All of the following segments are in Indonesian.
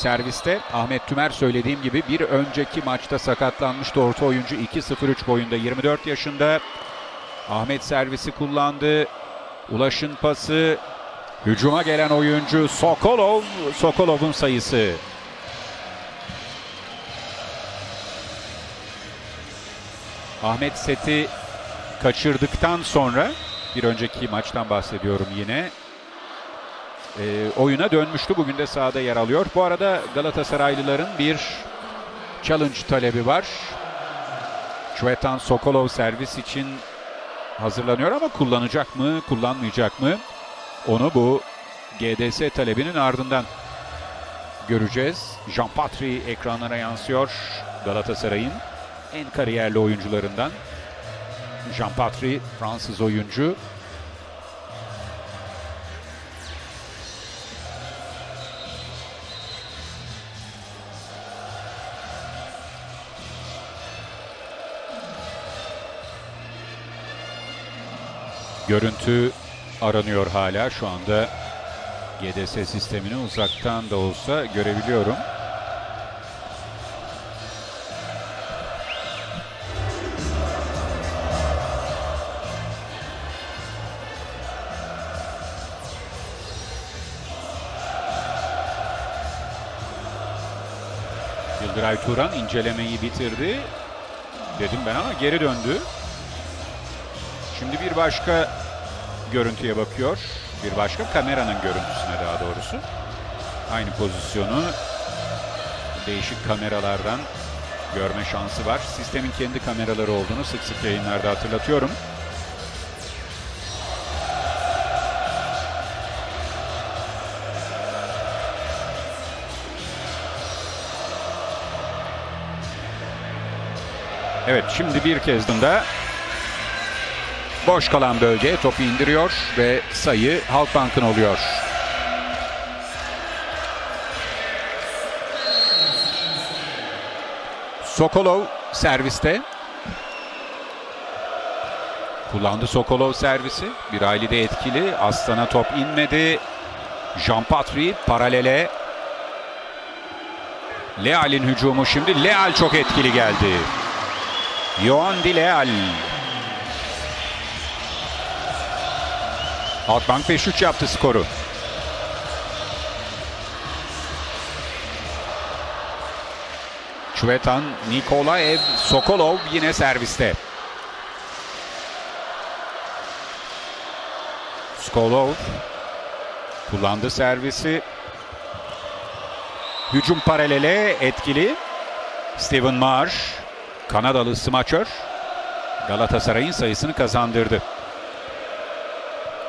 serviste. Ahmet Tümer söylediğim gibi bir önceki maçta sakatlanmıştı orta oyuncu. 2.03 boyunda, 24 yaşında. Ahmet servisi kullandı. Ulaş'ın pası. Hücuma gelen oyuncu Sokolov. Sokolov'un sayısı. Ahmet seti kaçırdıktan sonra, bir önceki maçtan bahsediyorum yine, oyuna dönmüştü. Bugün de sahada yer alıyor. Bu arada Galatasaraylıların bir challenge talebi var. Cvetan Sokolov servis için hazırlanıyor ama kullanacak mı, kullanmayacak mı? Onu bu GDS talebinin ardından göreceğiz. Jean-Patry ekranlara yansıyor. Galatasaray'ın en kariyerli oyuncularından. Jean-Patry, Fransız oyuncu. Görüntü aranıyor hala. Şu anda GDS sistemini uzaktan da olsa görebiliyorum. Yıldıray Turan incelemeyi bitirdi dedim ben ama geri döndü. Şimdi bir başka görüntüye bakıyor. Bir başka kameranın görüntüsüne daha doğrusu. Aynı pozisyonu değişik kameralardan görme şansı var. Sistemin kendi kameraları olduğunu sık sık yayınlarda hatırlatıyorum. Evet, şimdi bir kez daha boş kalan bölgeye topu indiriyor ve sayı Halkbank'ın oluyor. Sokolov serviste. Kullandı Sokolov servisi. Bir hayli de etkili. Aslan'a top inmedi. Jean-Patry paralele. Leal'in hücumu şimdi. Leal çok etkili geldi. Yoandi Leal. Halkbank 5-3 yaptı skoru. Cvetan Nikolaev, Sokolov yine serviste. Sokolov kullandı servisi. Hücum paralele etkili. Steven Marsh, Kanadalı smaçör, Galatasaray'ın sayısını kazandırdı.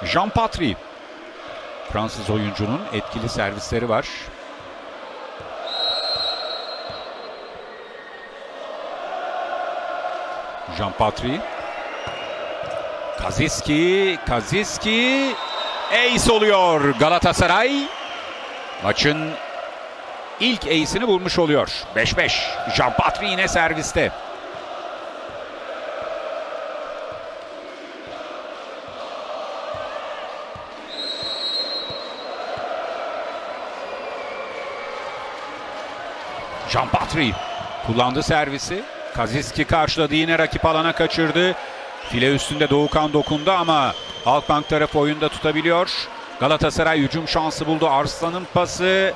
Jean-Patry, Fransız oyuncunun etkili servisleri var. Jean-Patry, Kaziski, ace oluyor Galatasaray. Maçın ilk ace'ini bulmuş oluyor. 5-5. Jean-Patry yine serviste. Jean-Patry kullandı servisi. Kaziski karşıladı, yine rakip alana kaçırdı. File üstünde Doğukan dokundu ama Halkbank tarafı oyunda tutabiliyor. Galatasaray hücum şansı buldu. Arslan'ın pası.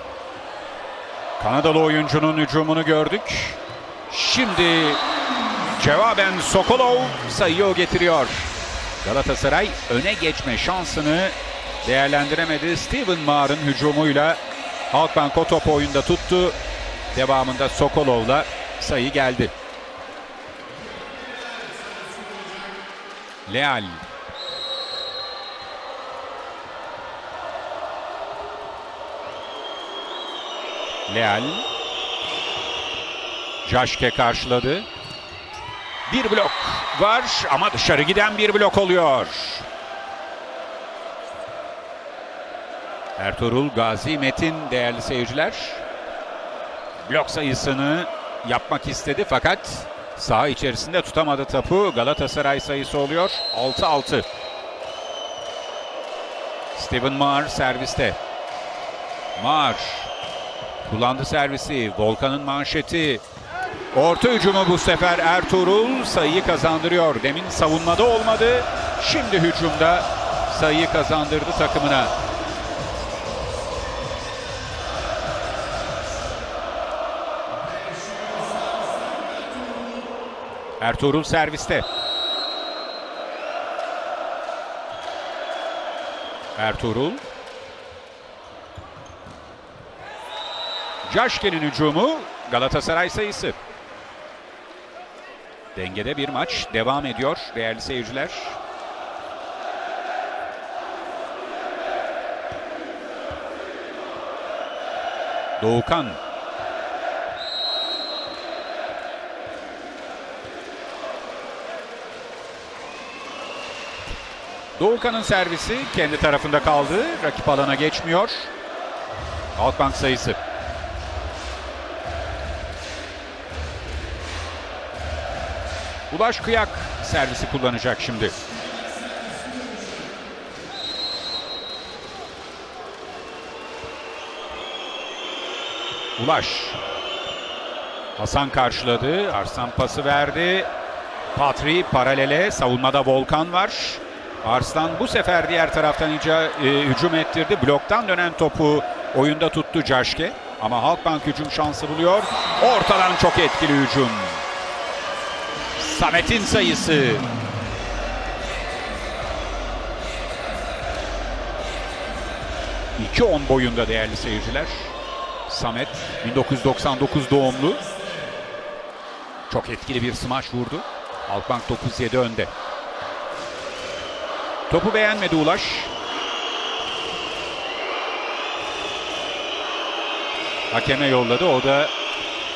Kanadalı oyuncunun hücumunu gördük. Şimdi cevaben Sokolov sayıyı o getiriyor. Galatasaray öne geçme şansını değerlendiremedi. Steven Maar'ın hücumuyla Halkbank o topu oyunda tuttu. Devamında Sokolov'la sayı geldi. Leal. Jaşke karşıladı. Bir blok var ama dışarı giden bir blok oluyor. Ertuğrul Gazi Metin değerli seyirciler. Blok sayısını yapmak istedi fakat saha içerisinde tutamadı topu. Galatasaray sayısı oluyor. 6-6. Steven Maar serviste. Maar. Kullandı servisi. Volkan'ın manşeti. Orta hücumu bu sefer Ertuğrul sayıyı kazandırıyor. Demin savunmada olmadı. Şimdi hücumda sayıyı kazandırdı takımına. Ertuğrul serviste. Ertuğrul. Caşke'nin hücumu, Galatasaray sayısı. Dengede bir maç devam ediyor değerli seyirciler. Doğukan. Doğukan'ın servisi kendi tarafında kaldı. Rakip alana geçmiyor. Halkbank sayısı. Ulaş Kıyak servisi kullanacak şimdi. Ulaş. Hasan karşıladı. Arslan pası verdi. Patri paralele. Savunmada Volkan var. Arslan bu sefer diğer taraftan hücum ettirdi. Bloktan dönen topu oyunda tuttu Caşke. Ama Halkbank hücum şansı buluyor. Ortadan çok etkili hücum. Samet'in sayısı. ...2-10 boyunda değerli seyirciler. Samet 1999 doğumlu. Çok etkili bir smaç vurdu. Halkbank 9-7 önde. Topu beğenmedi Ulaş. Hakeme yolladı. O da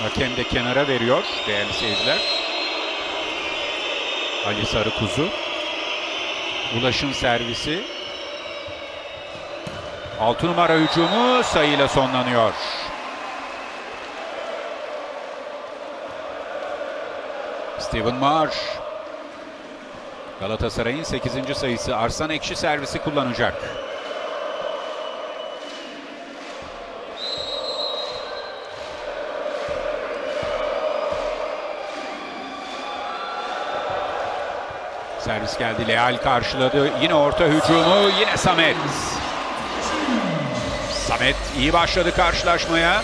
hakem de kenara veriyor değerli seyirciler. Ali Sarıkuzu. Ulaş'ın servisi. 6 numara hücumu sayıyla sonlanıyor. Steven Marsh. Galatasaray'ın 8. sayısı. Arslan Ekşi servisi kullanacak. Servis geldi. Leal karşıladı. Yine orta hücumu. Yine Samet. Samet iyi başladı karşılaşmaya.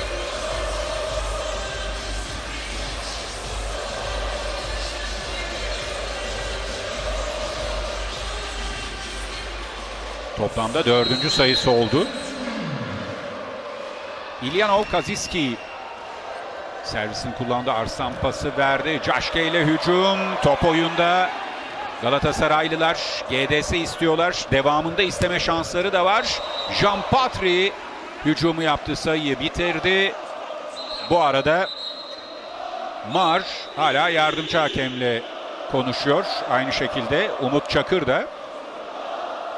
Toplamda 4. sayısı oldu. İlyanov Kaziski servisini kullandı. Arslan pası verdi. Caşke ile hücum. Top oyunda. Galatasaraylılar GDS istiyorlar. Devamında isteme şansları da var. Jean Patri hücumu yaptı. Sayıyı bitirdi. Bu arada Mar hala yardımcı hakemle konuşuyor. Aynı şekilde Umut Çakır da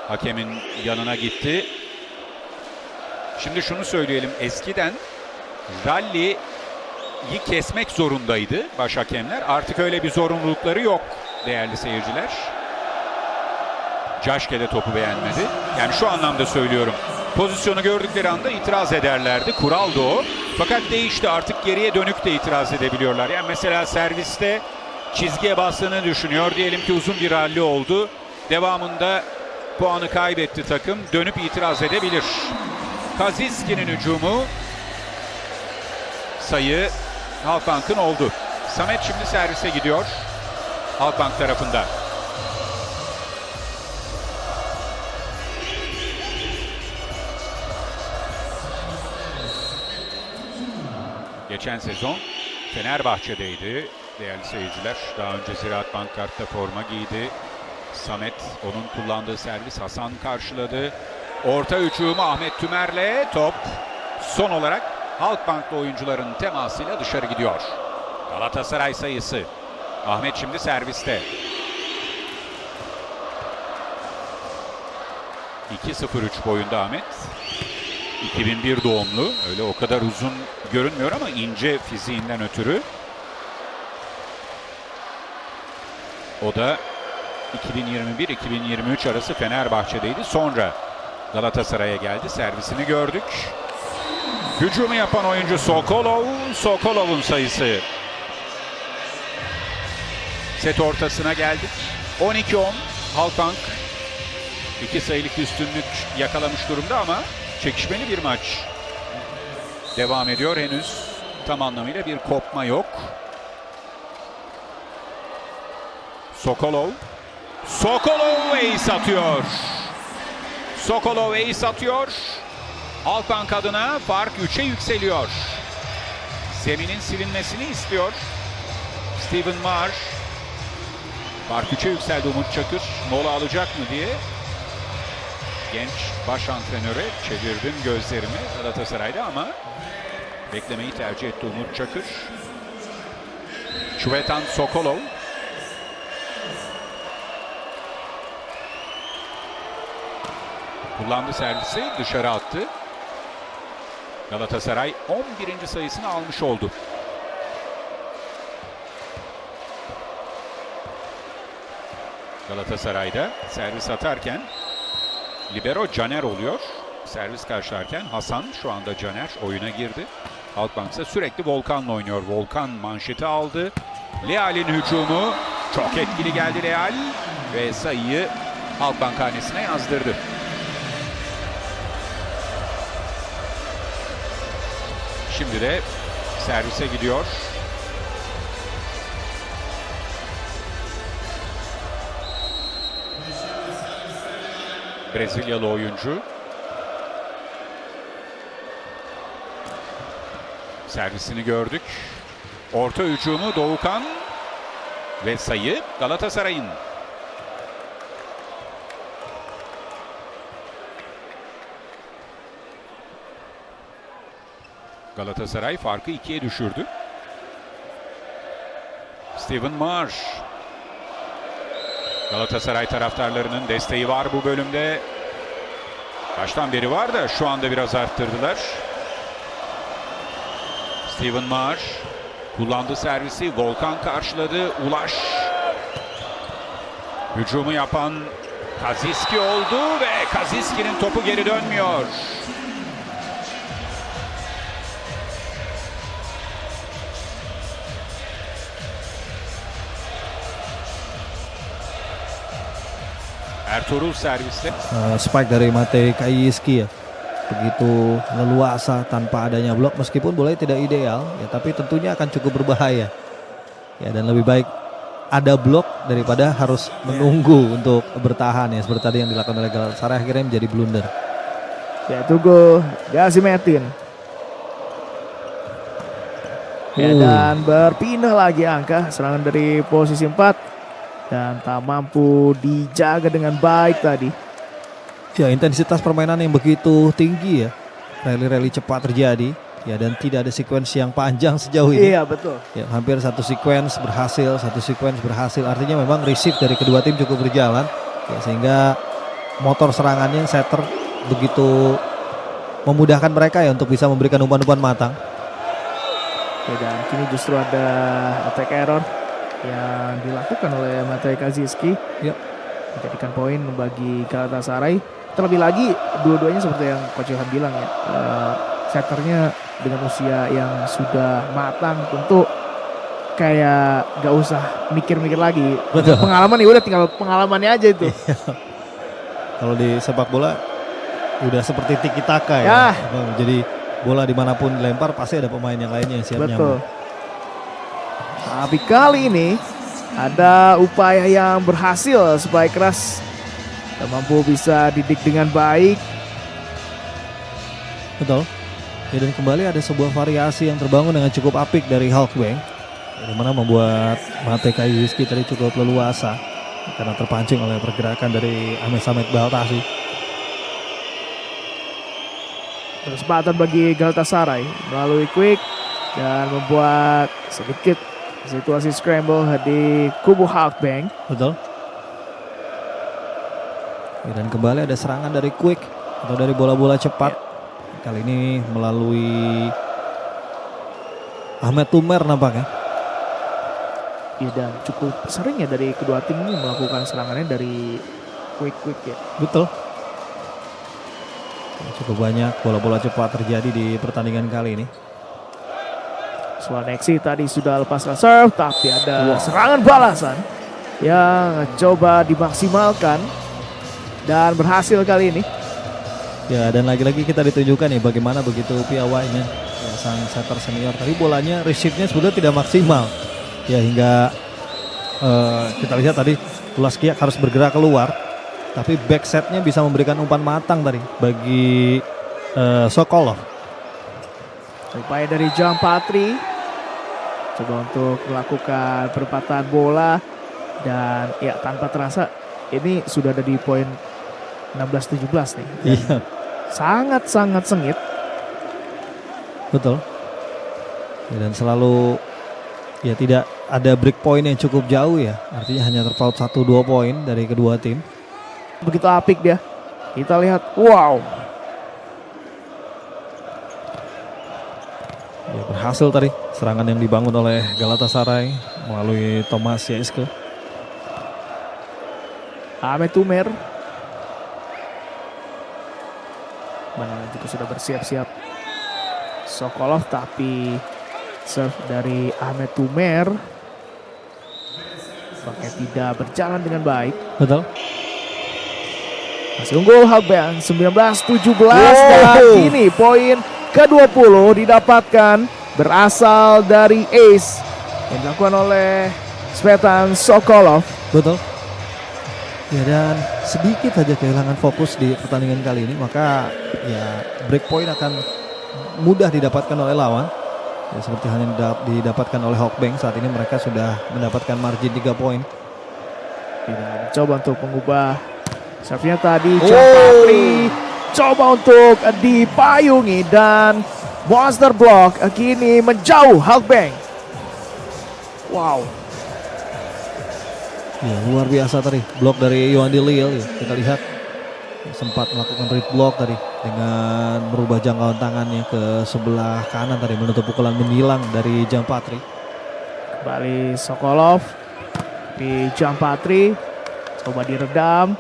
hakemin yanına gitti. Şimdi şunu söyleyelim. Eskiden rally'yi kesmek zorundaydı baş hakemler. Artık öyle bir zorunlulukları yok değerli seyirciler. Caşke de topu beğenmedi. Yani şu anlamda söylüyorum. Pozisyonu gördükleri anda itiraz ederlerdi. Kural da o. Fakat değişti. Artık geriye dönük de itiraz edebiliyorlar. Yani mesela serviste çizgiye bastığını düşünüyor. Diyelim ki uzun bir rally oldu. Devamında puanı kaybetti takım. Dönüp itiraz edebilir. Kaziski'nin hücumu. Sayı Halkbank'ın oldu. Samet şimdi servise gidiyor. Halkbank tarafında. Geçen sezon Fenerbahçe'deydi değerli seyirciler. Daha önce Ziraat Bankart'ta forma giydi. Samet, onun kullandığı servis. Hasan karşıladı. Orta hücumu Ahmet Tümer'le top son olarak Halkbank'lı oyuncuların temasıyla dışarı gidiyor. Galatasaray sayısı. Ahmet şimdi serviste. 2-0-3 boyunda Ahmet. 2001 doğumlu. Öyle o kadar uzun görünmüyor ama ince fiziğinden ötürü. O da 2021-2023 arası Fenerbahçe'deydi. Sonra Galatasaray'a geldi. Servisini gördük. Hücumu yapan oyuncu Sokolov. Sokolov'un sayısı. Set ortasına geldik. 12-10. Halkbank 2 sayılık üstünlük yakalamış durumda ama çekişmeli bir maç devam ediyor. Henüz tam anlamıyla bir kopma yok. Sokolov. Sokolov ace atıyor. Sokolov ace atıyor. Halkbank adına fark 3'e yükseliyor. Semih'in silinmesini istiyor Steven Marsh. Fark 3'e yükseldi Umut Çakır. Mola alacak mı diye. Genç baş antrenöre çevirdim gözlerimi Galatasaray'da ama beklemeyi tercih etti Umut Çakır. Çuvetan Sokolov. Kullandı servisi, dışarı attı. Galatasaray 11. sayısını almış oldu. Galatasaray'da servis atarken libero Caner oluyor. Servis karşılarken Hasan, şu anda Caner oyuna girdi. Halkbank ise sürekli Volkan'la oynuyor. Volkan manşeti aldı. Leal'in hücumu çok etkili geldi Leal ve sayıyı Halkbank hanesine yazdırdı. Şimdi de servise gidiyor. Brezilyalı oyuncu. Servisini gördük. Orta hücumu Doğukan ve sayı Galatasaray'ın. Galatasaray farkı 2'ye düşürdü. Steven Marsh. Galatasaray taraftarlarının desteği var bu bölümde. Baştan beri var da şu anda biraz arttırdılar. Steven Marsh kullandı servisi. Volkan karşıladı. Ulaş. Hücumu yapan Kaziski oldu ve Kaziski'nin topu geri dönmüyor. Ertuğrul serviste. Spike dari Matej Kayiski ya. Begitu leluasa tanpa adanya blok, meskipun bolanya tidak ideal ya, tapi tentunya akan cukup berbahaya. Ya, dan lebih baik ada blok daripada harus menunggu untuk bertahan ya, seperti tadi yang dilakukan oleh Galatasaray akhirnya menjadi blunder. Ya, Tugu Gazimetin. Ya, dan berpindah lagi angka serangan dari posisi 4 dan tak mampu dijaga dengan baik tadi. Ya, intensitas permainan yang begitu tinggi ya, rally-rally cepat terjadi ya, dan tidak ada sequence yang panjang sejauh ini. Iya, betul. Ya, hampir satu sequence berhasil, artinya memang receive dari kedua tim cukup berjalan ya, sehingga motor serangannya setter begitu memudahkan mereka ya untuk bisa memberikan umpan-umpan matang. Ya, dan kini justru ada attack error yang dilakukan oleh Matej Kaziski. Ya, menjadikan poin bagi Galatasaray. Terlebih lagi dua-duanya seperti yang Coach Johan bilang ya, setternya dengan usia yang sudah matang, tentu kayak gak usah mikir-mikir lagi. Betul. Pengalaman ya udah, tinggal pengalamannya aja itu. Kalau di sepak bola udah seperti tiki taka Ya. Jadi bola dimanapun dilempar pasti ada pemain yang lainnya yang siap Betul. nyambung. Tapi kali ini ada upaya yang berhasil, spike keras dan mampu bisa didik dengan baik. Betul. Ya, dan kembali ada sebuah variasi yang terbangun dengan cukup apik dari Halkbank, di mana membuat Matej Kayiski tadi cukup leluasa karena terpancing oleh pergerakan dari Ahmed Samet Baltasi. Kesempatan bagi Galatasaray melalui quick dan membuat sedikit situasi scramble di kubu Halkbank. Betul. Ya, dan kembali ada serangan dari quick atau dari bola-bola cepat. Kali ini melalui Ahmed Tumer nampaknya. Ya, dan cukup sering ya dari kedua tim ini melakukan serangannya dari quick ya. Betul. Cukup banyak bola-bola cepat terjadi di pertandingan kali ini. Swaneksi tadi sudah lepaskan serve, tapi ada serangan balasan yang coba dimaksimalkan dan berhasil kali ini. Ya, dan lagi-lagi kita ditunjukkan nih bagaimana begitu piawainya ya, sang setter senior. Tadi bolanya receive-nya sebetulnya tidak maksimal. Ya, hingga kita lihat tadi Tulaskiak harus bergerak keluar, tapi back set-nya bisa memberikan umpan matang tadi bagi Sokolov. Upaya dari Jampatri, coba untuk melakukan perempatan bola, dan ya tanpa terasa ini sudah ada di poin 16-17 nih. Iya, Sangat-sangat sengit. betul. Ya, dan selalu ya tidak ada break point yang cukup jauh ya. Artinya hanya terpaut 1-2 poin dari kedua tim. Begitu apik dia. Kita lihat, wow. Ya, berhasil tadi serangan yang dibangun oleh Galatasaray melalui Thomas Yeske. Ahmed Tumer. Mana juga sudah bersiap-siap. Sokolov, tapi serve dari Ahmed Tumer pakai tidak berjalan dengan baik. Betul. Masih unggul Halkbank 19-17 dan kini poin ke-20 didapatkan berasal dari ace yang dilakukan oleh Svetan Sokolov. Betul. Ya, dan sedikit saja kehilangan fokus di pertandingan kali ini, maka ya break point akan mudah didapatkan oleh lawan. Ya, seperti halnya didapatkan oleh Halkbank, saat ini mereka sudah mendapatkan margin 3 poin. Tidak coba untuk mengubah serve-nya tadi. Jampatri coba untuk dipayungi dan monster block kini menjauh Halkbank. Wow. Ya, luar biasa tadi blok dari Yohan Lil ya. Kita lihat sempat melakukan read block tadi dengan merubah jangkauan tangannya ke sebelah kanan tadi menutup pukulan menilang dari Jampatri. Kembali Sokolov di Jampatri, coba diredam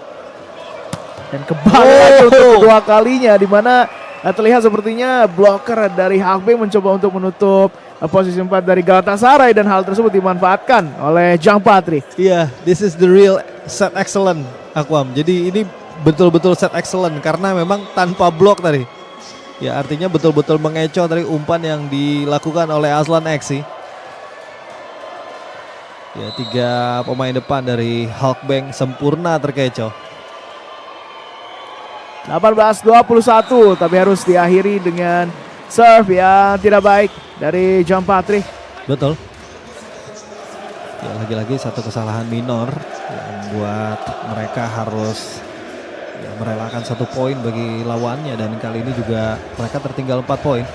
dan kembali lagi untuk kedua kalinya, di mana terlihat sepertinya blocker dari Halkbank mencoba untuk menutup posisi 4 dari Galatasaray, dan hal tersebut dimanfaatkan oleh Jampatri. Iya, this is the real set excellent, Akwam. Jadi ini betul-betul set excellent karena memang tanpa blok tadi. Ya, artinya betul-betul mengecoh dari umpan yang dilakukan oleh Aslan Eksi. Ya, 3 pemain depan dari Halkbank sempurna terkecoh. 18-21, tapi harus diakhiri dengan serve yang tidak baik dari Jampatri. Betul. Ya, lagi-lagi satu kesalahan minor yang membuat mereka harus ya, merelakan 1 poin bagi lawannya, dan kali ini juga mereka tertinggal 4 poin.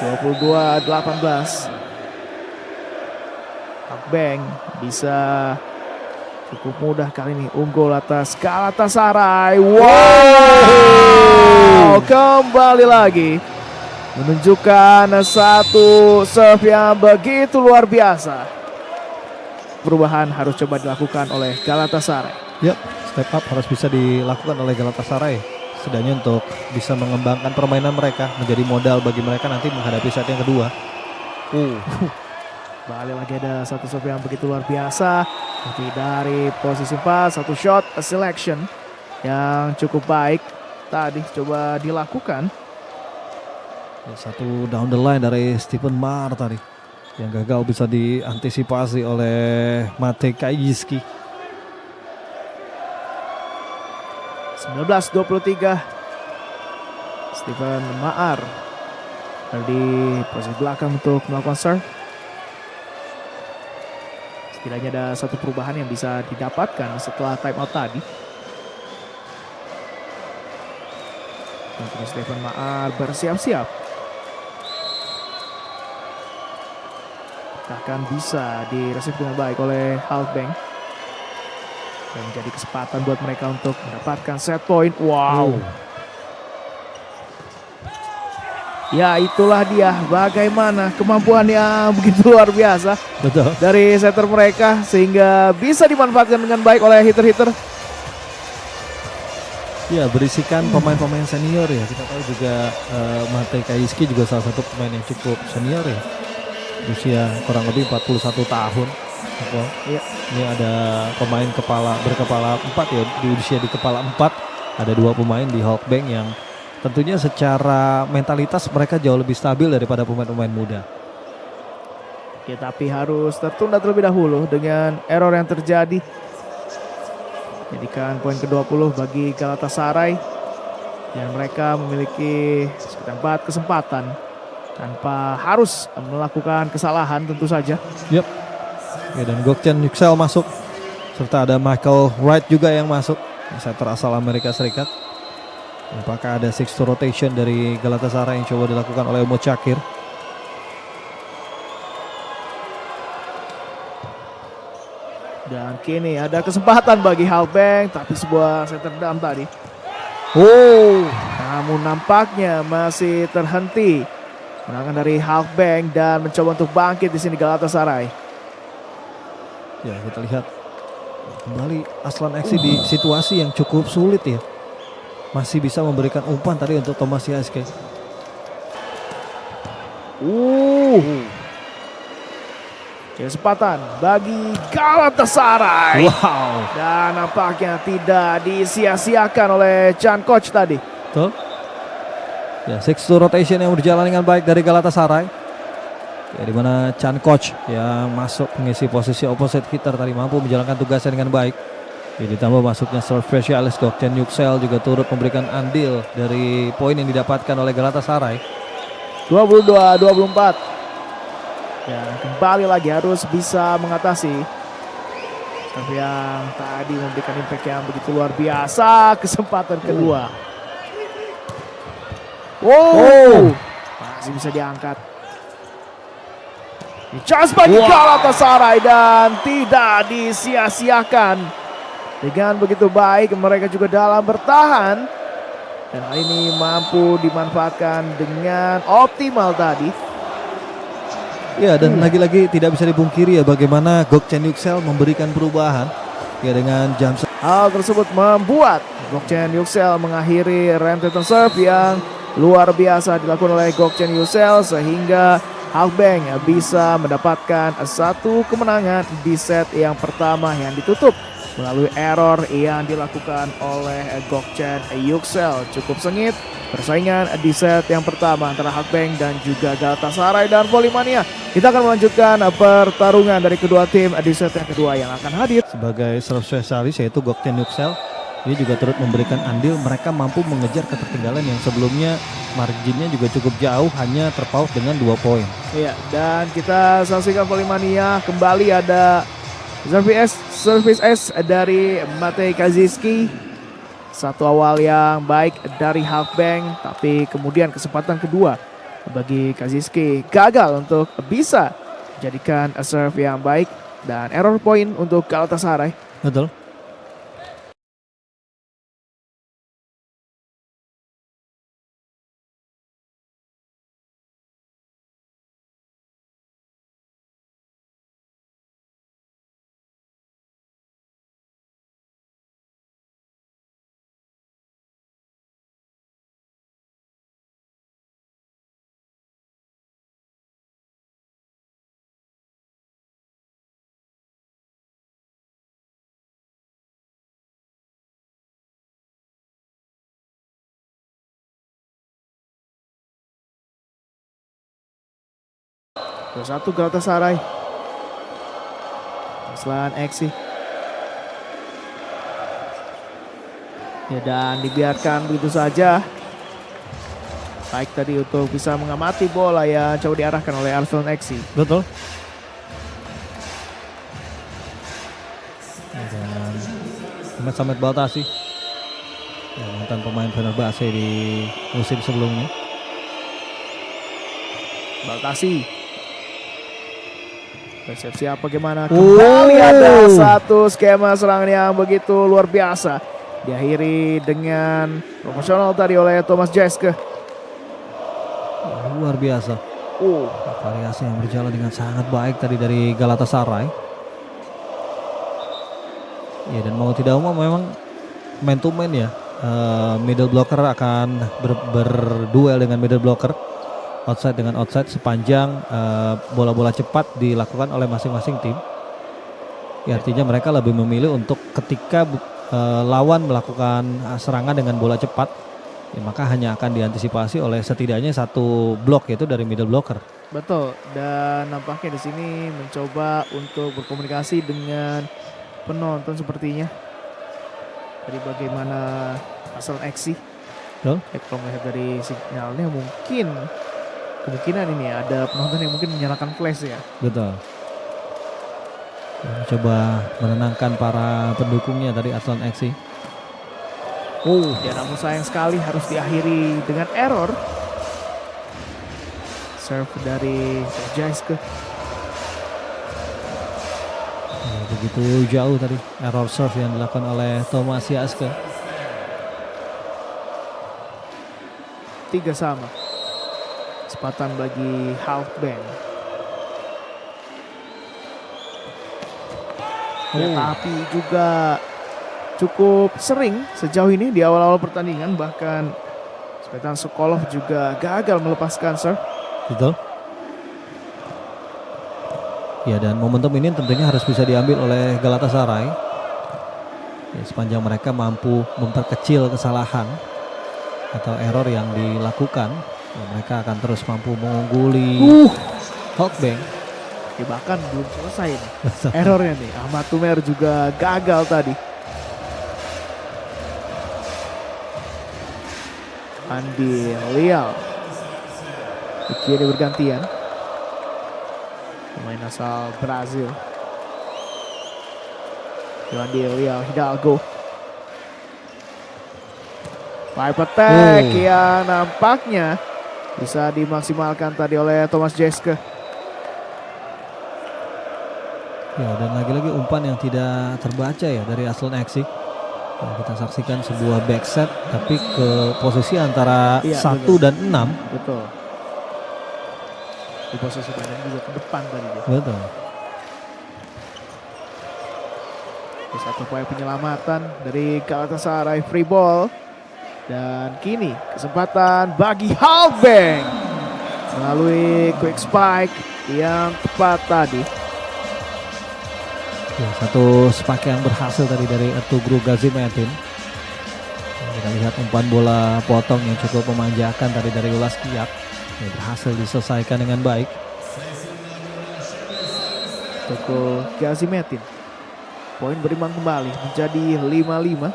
22-18. Halkbank bisa cukup mudah kali ini unggul atas Galatasaray. Wow, kembali lagi menunjukkan satu serve yang begitu luar biasa. Perubahan harus coba dilakukan oleh Galatasaray. Ya, step up harus bisa dilakukan oleh Galatasaray, setidaknya untuk bisa mengembangkan permainan mereka, menjadi modal bagi mereka nanti menghadapi set yang kedua. Balik lagi ada satu serve yang begitu luar biasa. Tapi dari posisi 4, satu shot selection yang cukup baik tadi coba dilakukan. Ya, satu down the line dari Stephen Maar tadi yang gagal bisa diantisipasi oleh Matej Kajiski. 19-23. Stephen Maar di posisi belakang untuk melakukan serve. Setidaknya ada satu perubahan yang bisa didapatkan setelah timeout tadi. Dan Stephen Maar bersiap-siap. Akan bisa diresip dengan baik oleh Halkbank. Dan menjadi kesempatan buat mereka untuk mendapatkan set point. Wow. Ya, itulah dia bagaimana kemampuan yang begitu luar biasa. Betul. Dari setter mereka sehingga bisa dimanfaatkan dengan baik oleh hitter-hitter. Ya, berisikan pemain-pemain senior ya. Kita tahu juga Matej Kajyski juga salah satu pemain yang cukup senior ya. Usia kurang lebih 41 tahun. Iya. Ini ada pemain berkepala 4 ya, di usia di kepala 4. Ada 2 pemain di Halkbank yang tentunya secara mentalitas mereka jauh lebih stabil daripada pemain-pemain muda. Ya, tapi harus tertunda terlebih dahulu dengan error yang terjadi. Jadikan poin ke-20 bagi Galatasaray. Dan mereka memiliki sekitar 4 kesempatan tanpa harus melakukan kesalahan tentu saja. Ya, dan Gökçen Yüksel masuk. Serta ada Michael Wright juga yang masuk. Center asal Amerika Serikat. Apakah ada 6-to rotation dari Galatasaray yang coba dilakukan oleh Umut Shakir? Dan kini ada kesempatan bagi Halkbank, tapi sebuah center dam tadi. Namun nampaknya masih terhenti. Menangan dari Halkbank dan mencoba untuk bangkit di sini Galatasaray. Ya, kita lihat kembali Aslan FC di situasi yang cukup sulit ya. Masih bisa memberikan umpan tadi untuk Thomas Yaske. Kesempatan bagi Galatasaray. Wow. Dan nampaknya tidak disia-siakan oleh Can Coach tadi. Betul. Ya, 6-to rotation yang berjalan dengan baik dari Galatasaray. Ya, di mana Can Coach yang masuk mengisi posisi opposite hitter tadi mampu menjalankan tugasnya dengan baik. Ya, ditambah masuknya serve spesialis Gökçen Yüksel juga turut memberikan andil dari poin yang didapatkan oleh Galatasaray. 22-24. Ya, kembali lagi harus bisa mengatasi. Tapi yang tadi memberikan impact yang begitu luar biasa. Kesempatan kedua. Masih bisa diangkat. Chance bagi Galatasaray dan tidak disia-siakan. Dengan begitu baik mereka juga dalam bertahan. Dan hal ini mampu dimanfaatkan dengan optimal tadi. Ya, dan lagi-lagi tidak bisa dipungkiri ya bagaimana Gökçen Yüksel memberikan perubahan ya dengan jam. Hal tersebut membuat Gökçen Yüksel mengakhiri rentetan serve yang luar biasa dilakukan oleh Gökçen Yüksel sehingga Halkbank bisa mendapatkan 1 kemenangan di set yang pertama yang ditutup melalui error yang dilakukan oleh Gökçen Yüksel. Cukup sengit persaingan di set yang pertama antara Halkbank dan juga Galatasaray dan Volley-mania. Kita akan melanjutkan pertarungan dari kedua tim di set yang kedua yang akan hadir. Sebagai serve spesialis yaitu Gökçen Yüksel, ini juga turut memberikan andil. Mereka mampu mengejar ketertinggalan yang sebelumnya marginnya juga cukup jauh, hanya terpaut dengan 2 poin. Iya, dan kita saksikan Volley-mania kembali ada service S dari Matej Kajyski. Satu awal yang baik dari Halkbank, tapi kemudian kesempatan kedua bagi Kajyski gagal untuk bisa jadikan serve yang baik dan error point untuk Galatasaray. Betul. Satu Galatasaray. Aslan Eksi. Ya, dan dibiarkan begitu saja. Baik tadi untuk bisa mengamati bola yang coba diarahkan oleh Aslan Eksi. Betul. Dan Samet Baltasi, ya, mantan pemain Fenerbahce di musim sebelumnya. Baltasi. Siap-siap bagaimana kembali ada satu skema serangan yang begitu luar biasa. Diakhiri dengan promosional tadi oleh Thomas Jaske. Luar biasa. Variasi yang berjalan dengan sangat baik tadi dari Galatasaray. Ya, dan mau tidak mau memang man to man ya. middle blocker akan berduel dengan middle blocker, outside dengan outside sepanjang bola-bola cepat dilakukan oleh masing-masing tim. Ya, artinya mereka lebih memilih untuk ketika lawan melakukan serangan dengan bola cepat, ya, maka hanya akan diantisipasi oleh setidaknya satu blok, yaitu dari middle blocker. Betul, dan nampaknya di sini mencoba untuk berkomunikasi dengan penonton sepertinya. Dari bagaimana asal aksi. Betul. Ya, kalau melihat dari sinyalnya mungkin kemungkinan ini ada penonton yang mungkin menyalakan flash ya. Betul. Coba menenangkan para pendukungnya dari Athlon XC. Ya, namun sayang sekali harus diakhiri dengan error. Serve dari Jaiske. Ya, begitu jauh tadi error serve yang dilakukan oleh Thomas Jaiske. 3-3. Kesempatan bagi Halfbank. Ya, tapi juga cukup sering sejauh ini di awal-awal pertandingan, bahkan Svetan Sokolov juga gagal melepaskan serve. Betul. Ya, dan momentum ini tentunya harus bisa diambil oleh Galatasaray. Ya, sepanjang mereka mampu memperkecil kesalahan atau error yang dilakukan, ya, mereka akan terus mampu mengungguli Halkbank. Ya, bahkan belum selesai nih errornya nih. Ahmad Tumer juga gagal tadi. Andi Lial di kiri bergantian. Pemain asal Brazil. Andi Lial Hidalgo. Pipe attack yang nampaknya bisa dimaksimalkan tadi oleh Thomas Jaiske. Ya, dan lagi-lagi umpan yang tidak terbaca ya dari Athlon XC. Ya, kita saksikan sebuah backset tapi ke posisi antara 1 dan 6. Betul. Di posisi badan juga ke depan tadi dia. Betul. Satu upaya penyelamatan dari Galatasaray, free ball. Dan kini kesempatan bagi Halfbank melalui quick spike yang tepat tadi. Ya, satu spike yang berhasil tadi dari Ertugrul Gazimetin. Kita lihat umpan bola potong yang cukup memanjakan tadi dari Ulas Kiak. Ya, berhasil diselesaikan dengan baik. Ertugrul Gazimetin. Poin berimbang kembali menjadi 5-5.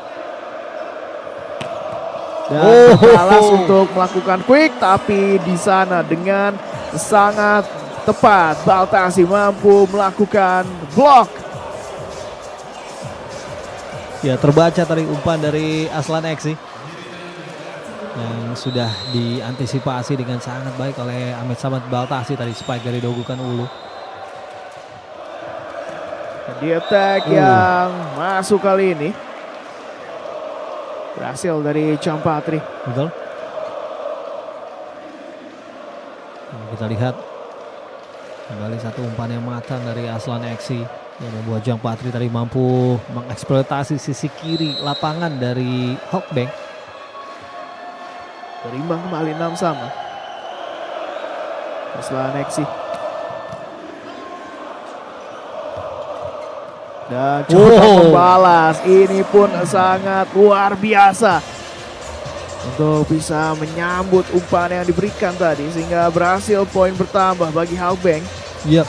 Dan balas untuk melakukan quick, tapi di sana dengan sangat tepat Baltasi mampu melakukan block. Ya, terbaca tadi umpan dari Aslan XC yang sudah diantisipasi dengan sangat baik oleh Ahmed Samad Baltasi tadi, spike dari Dogukan Ulu. Di attack yang masuk kali ini berhasil dari Champatri. Betul. Kita lihat kembali satu umpan yang matang dari Aslan XC yang membuat Champatri tadi mampu mengeksploitasi sisi kiri lapangan dari Halkbank. Berimbang kembali 6-6. Aslan XC. Dan coba membalas, ini pun sangat luar biasa untuk bisa menyambut umpan yang diberikan tadi sehingga berhasil poin bertambah bagi Halkbank. Yap.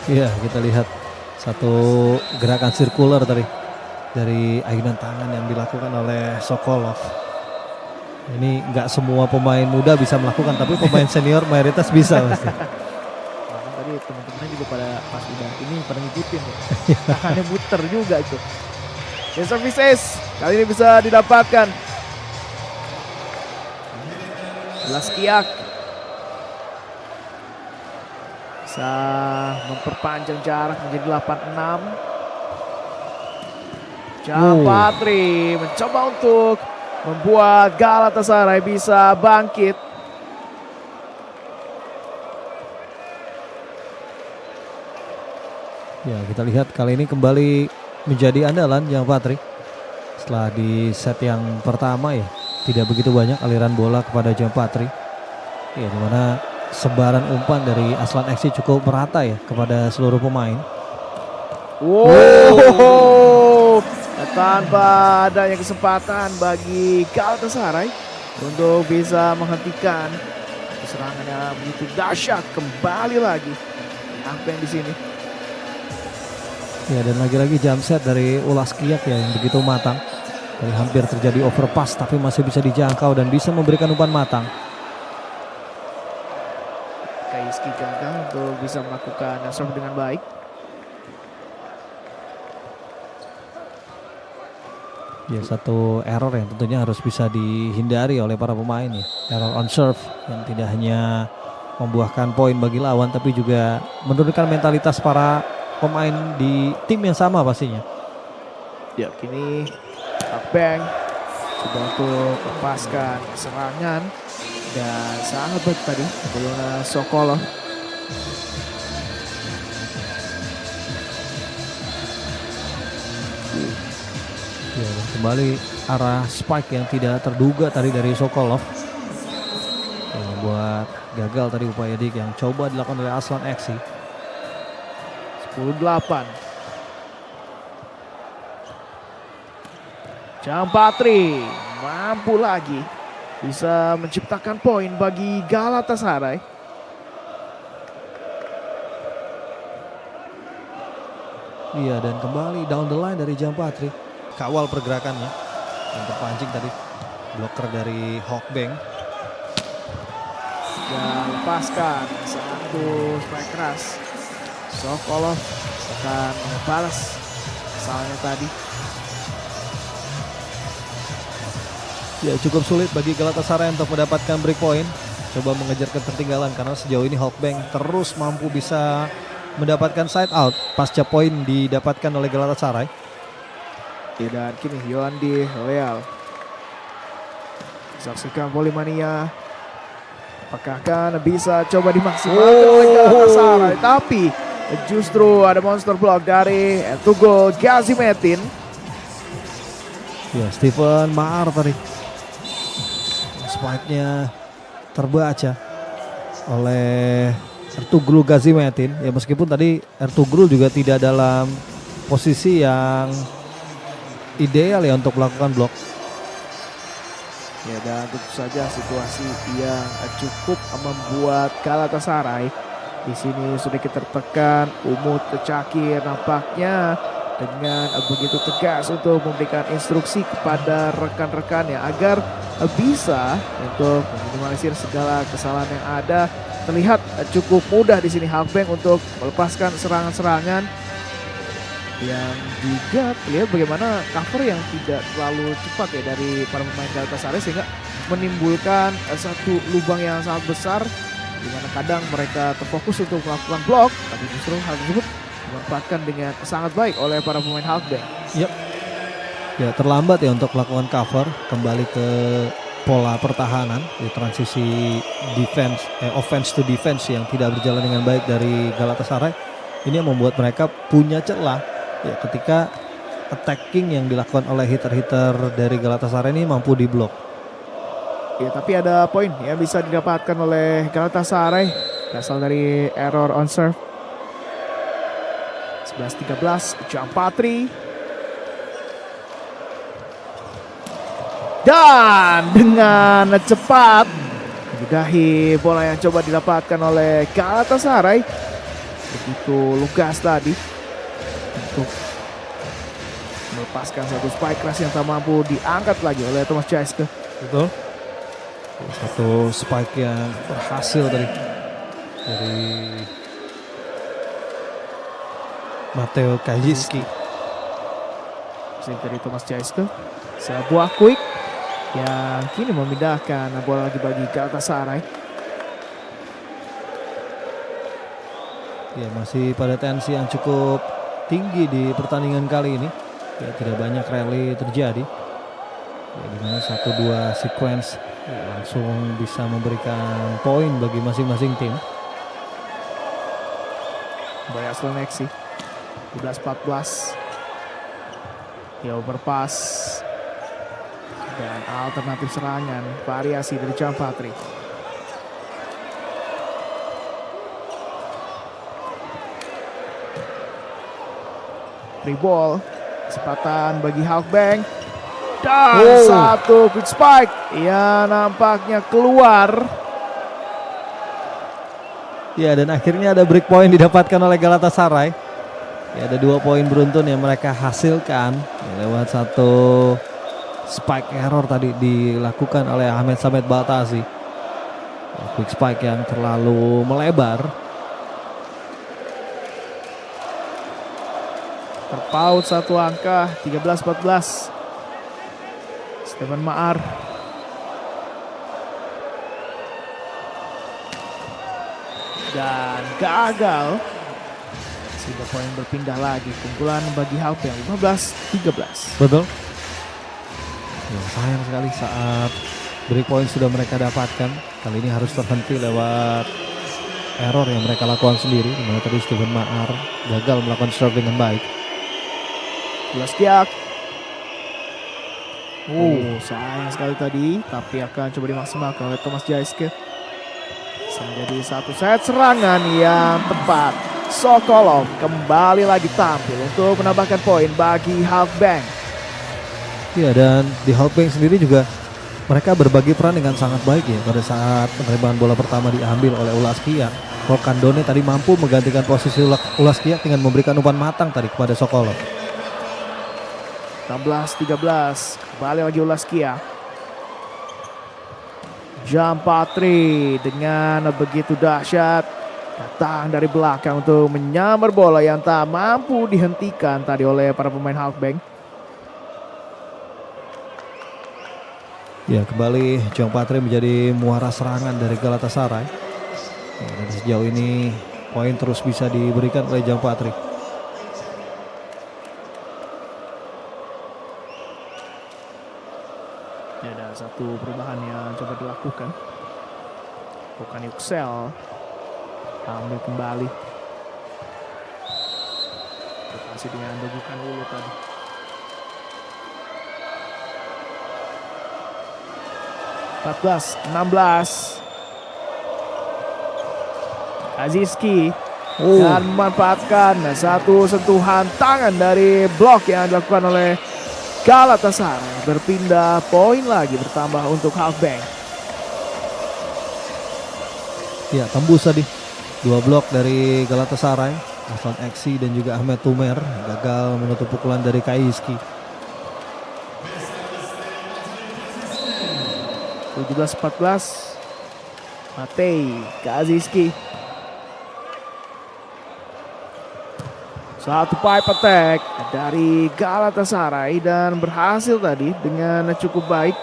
Ya, kita lihat satu gerakan sirkuler tadi dari ayunan tangan yang dilakukan oleh Sokolov. Ini nggak semua pemain muda bisa melakukan, tapi pemain senior mayoritas bisa pasti. Tadi teman-temannya juga pada pas udah ini pada ngikutin ya. Tangannya muter juga itu. Ya, service ace kali ini bisa didapatkan. Laskiak bisa memperpanjang jarak menjadi 8-6. Champatri mencoba untuk membuat Galatasaray bisa bangkit. Ya, kita lihat kali ini kembali menjadi andalan Champatri. Setelah di set yang pertama ya tidak begitu banyak aliran bola kepada Jampatri. Ya, dimana sebaran umpan dari Aslan FC cukup merata ya kepada seluruh pemain. Wow, tanpa adanya kesempatan bagi Galatasaray untuk bisa menghentikan serangan yang begitu dahsyat. Kembali lagi Halkbank di sini. Ya, dan lagi-lagi jump set dari Ulas Kiyak ya yang begitu matang. Dari hampir terjadi overpass tapi masih bisa dijangkau dan bisa memberikan umpan matang. Kaiski gagal untuk bisa melakukan serve dengan baik. Ya, satu error yang tentunya harus bisa dihindari oleh para pemain ya. Error on serve yang tidak hanya membuahkan poin bagi lawan tapi juga menurunkan mentalitas para pemain di tim yang sama pastinya. Ya, kini Halkbank coba untuk lepaskan serangan dan sangat baik tadi Bolona Sokolov. Ya, dan kembali arah spike yang tidak terduga tadi dari Sokolov yang membuat gagal tadi upaya dik yang coba dilakukan oleh Aslan FC. 10-8. Jampatri mampu lagi bisa menciptakan poin bagi Galatasaray. Iya, dan kembali down the line dari Jampatri. Kawal pergerakannya yang terpancing tadi blocker dari Halkbank. Dan lepaskan satu strike keras. Sokolov akan balas kesalahannya tadi. Ya, cukup sulit bagi Galatasaray untuk mendapatkan break point. Coba mengejar ketertinggalan karena sejauh ini Halkbank terus mampu bisa mendapatkan side out pasca poin didapatkan oleh Galatasaray. Ya, dan kini Yoandi Leal saksikan volley-mania. Apakah akan bisa coba dimaksimalkan oleh Galatasaray, tapi justru ada monster block dari Ertugrul Gazimetin. Ya, Steven Maar tadi spike-nya terbaca oleh Ertugrul Gazimetin. Ya, meskipun tadi Ertugrul juga tidak dalam posisi yang ideal ya untuk melakukan blok. Ya, dan tentu saja situasi yang cukup membuat Galatasaray di sini sedikit tertekan. Umut Cakir nampaknya dengan begitu tegas untuk memberikan instruksi kepada rekan-rekannya agar bisa untuk meminimalisir segala kesalahan yang ada. Terlihat cukup mudah di sini Halkbank untuk melepaskan serangan-serangan yang juga terlihat bagaimana cover yang tidak terlalu cepat ya dari para pemain Galatasaray sehingga menimbulkan satu lubang yang sangat besar di mana kadang mereka terfokus untuk melakukan blok tapi justru hal tersebut dimanfaatkan dengan sangat baik oleh para pemain Halkbank. Yep. Ya, terlambat ya untuk melakukan cover, kembali ke pola pertahanan di transisi offense to defense yang tidak berjalan dengan baik dari Galatasaray. Ini yang membuat mereka punya celah ya ketika attacking yang dilakukan oleh hitter-hitter dari Galatasaray ini mampu diblok. Ya, tapi ada poin yang bisa didapatkan oleh Galatasaray berasal dari error on serve. 11-13 Jampatri. Dan dengan cepat menyudahi bola yang coba didapatkan oleh Galatasaray. Begitu lugas tadi untuk melepaskan satu spike keras yang tak mampu diangkat lagi oleh Thomas Jaiske. Betul. Satu spike yang berhasil tadi dari Mateo Kajiski. Dari Thomas Jaiske. Sebuah quick yang kini memindahkan bola lagi bagi Galatasaray. Ya, masih pada tensi yang cukup tinggi di pertandingan kali ini. Ya, tidak banyak rally terjadi. Ya, dimana 1-2 sequence ya, langsung bisa memberikan poin bagi masing-masing tim. By Aslan FC 12-14. Ya, overpass Dan alternatif serangan, variasi dari Jampatri. Free ball, kesempatan bagi Halkbank. Dan satu quick spike. Ya, nampaknya keluar. Ya, dan akhirnya ada break point didapatkan oleh Galatasaray. Ya, ada 2 poin beruntun yang mereka hasilkan ya, lewat satu spike error tadi dilakukan oleh Ahmed Samet Baltasi. Ya, quick spike yang terlalu melebar. Terpaut satu angka, 13-14. Stephen Maar. Dan gagal. Sehingga poin berpindah lagi. Keunggulan bagi Halkbank 15-13. Betul. Ya, sayang sekali saat break point sudah mereka dapatkan. Kali ini harus terhenti lewat error yang mereka lakukan sendiri. Di mana tadi Stephen Maar gagal melakukan serve dengan baik. Ulaskiak. Sayang sekali tadi, tapi akan coba dimaksimalkan oleh Thomas Jaiske. Bisa menjadi satu set serangan yang tepat. Sokolov kembali lagi tampil untuk menambahkan poin bagi Halkbank. Ya, dan di Halkbank sendiri juga mereka berbagi peran dengan sangat baik ya pada saat penerimaan bola pertama diambil oleh Ulaskiak. Volkan Done tadi mampu menggantikan posisi Ulaskiak dengan memberikan umpan matang tadi kepada Sokolov. 16-13, kembali lagi Ulaskiak. Jampatri dengan begitu dahsyat datang dari belakang untuk menyambar bola yang tak mampu dihentikan tadi oleh para pemain Halkbank. Ya, kembali Jampatri menjadi muara serangan dari Galatasaray. Ya, dan sejauh ini poin terus bisa diberikan oleh Jampatri. Ya, ada satu perubahan yang coba dilakukan. Bukan Yuxel ambil kembali. Masih dengan Dogukan dulu tadi. (14-16). Kaziski dan memanfaatkan satu sentuhan tangan dari blok yang dilakukan oleh Galatasaray. Berpindah poin lagi bertambah untuk Halkbank. Ya, tembus tadi 2 blok dari Galatasaray. Aslan Eksi dan juga Ahmed Tumer gagal menutup pukulan dari Kaiski. 17-14. Matei Kaziski. Satu pipe attack dari Galatasaray dan berhasil tadi dengan cukup baik.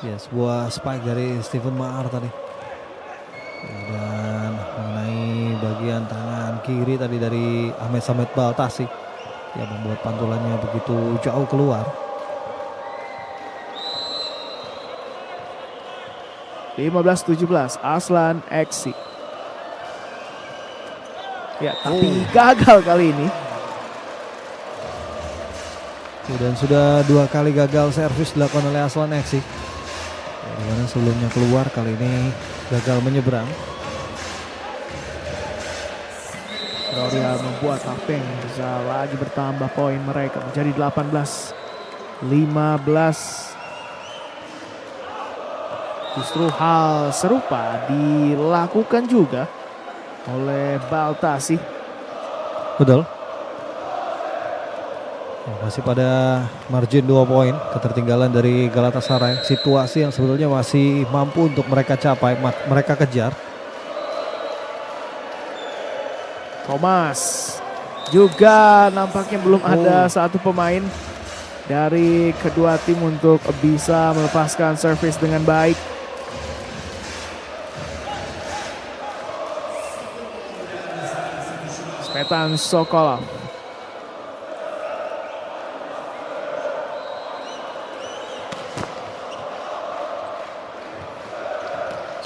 Ya, sebuah spike dari Stephen Maar tadi. Ya, dan mengenai bagian tangan kiri tadi dari Ahmed Samet Baltasi yang membuat pantulannya begitu jauh keluar. 15-17, Aslan Eksi. Ya, tapi gagal kali ini. Dan sudah 2 kali gagal servis dilakukan oleh Aslan Eksi. Ya, dimana sebelumnya keluar, kali ini gagal menyeberang. Gloria membuat Halkbank bisa lagi bertambah poin mereka menjadi 18-15. Justru hal serupa dilakukan juga oleh Baltasi. Betul. Ya, masih pada margin 2 poin ketertinggalan dari Galatasaray. Situasi yang sebetulnya masih mampu untuk mereka capai, mereka kejar. Thomas juga nampaknya belum ada satu pemain dari kedua tim untuk bisa melepaskan servis dengan baik. Svetan Sokolov.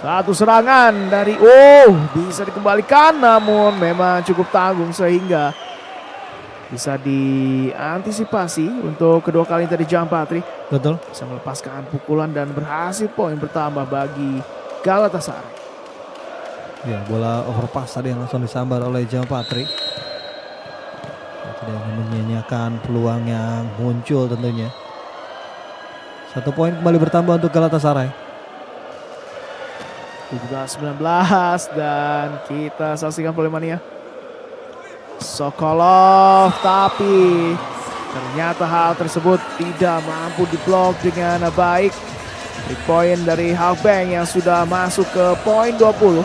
Satu serangan dari bisa dikembalikan, namun memang cukup tanggung sehingga bisa diantisipasi untuk kedua kali tadi Jampatri. Betul. bisa melepaskan pukulan dan berhasil poin bertambah bagi Galatasaray. Ya, bola overpass tadi yang langsung disambar oleh Jampatri. Tidak ingin menyanyiakan peluang yang muncul tentunya. 1 poin kembali bertambah untuk Galatasaray. 17-19 dan kita saksikan Polemania. Sokolov, tapi ternyata hal tersebut tidak mampu diblok dengan baik. 3 poin dari Halkbank yang sudah masuk ke poin 20.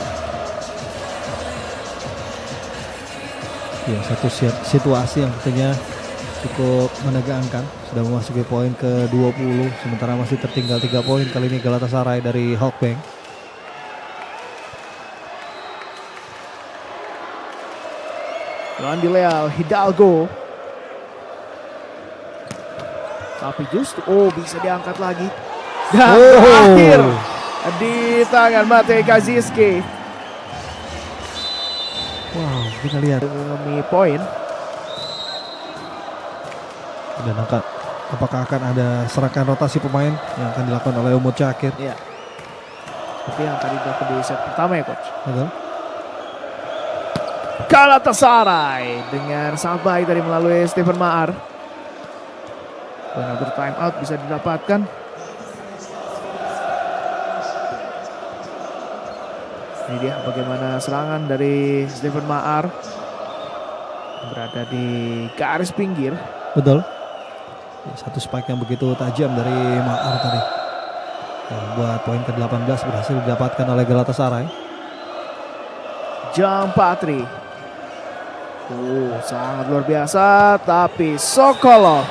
Ya, satu situasi yang tentunya cukup menegangkan. Sudah memasuki poin ke-20 sementara masih tertinggal 3 poin kali ini Galatasaray dari Halkbank. Yohan Leal, Hidalgo. Tapi justru bisa diangkat lagi. Dan berakhir di tangan Matej Kaziski. Wow, kita lihat Demi poin. dan apakah akan ada serangan rotasi pemain yang akan dilakukan oleh Umut Syakir. Iya. Seperti yang tadi dilakukan di set pertama ya coach. Betul. Galatasaray dengan sangat baik tadi melalui Stephen Maar. Another time out bisa didapatkan. Ini dia bagaimana serangan dari Stephen Maar. Berada di garis pinggir. Betul. Ya, satu spike yang begitu tajam dari Maar tadi. Ya, buat poin ke-18 berhasil didapatkan oleh Galatasaray. Jampatri. Sangat luar biasa, tapi Sokolov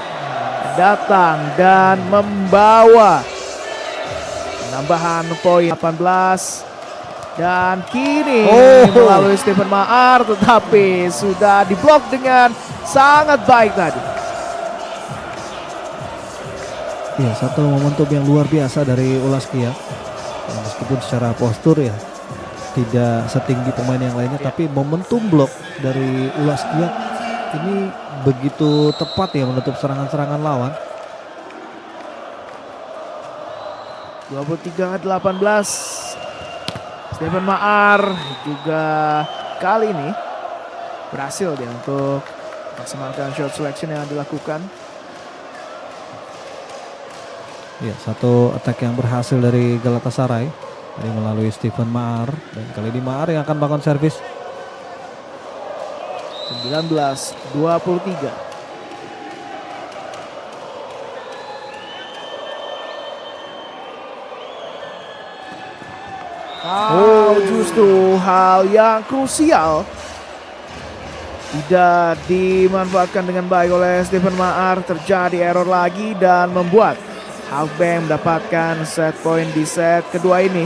datang dan membawa penambahan poin 18 dan kini melalui Stephen Maar, tetapi sudah diblok dengan sangat baik tadi. Ya, satu momentum yang luar biasa dari Ulaskia. Meskipun secara postur ya tidak setinggi pemain yang lainnya, tapi momentum blok dari Ulaskia ini begitu tepat ya menutup serangan-serangan lawan. 23-18. Stephen Maar juga kali ini berhasil dia untuk maksimalkan shot selection yang dilakukan. Ya, satu attack yang berhasil dari Galatasaray tadi melalui Stephen Maar, dan kali ini Maar yang akan melakukan servis. 19-23. Justru hal yang krusial tidak dimanfaatkan dengan baik oleh Stephen Maar. Terjadi error lagi dan membuat Halkbank mendapatkan set point di set kedua ini.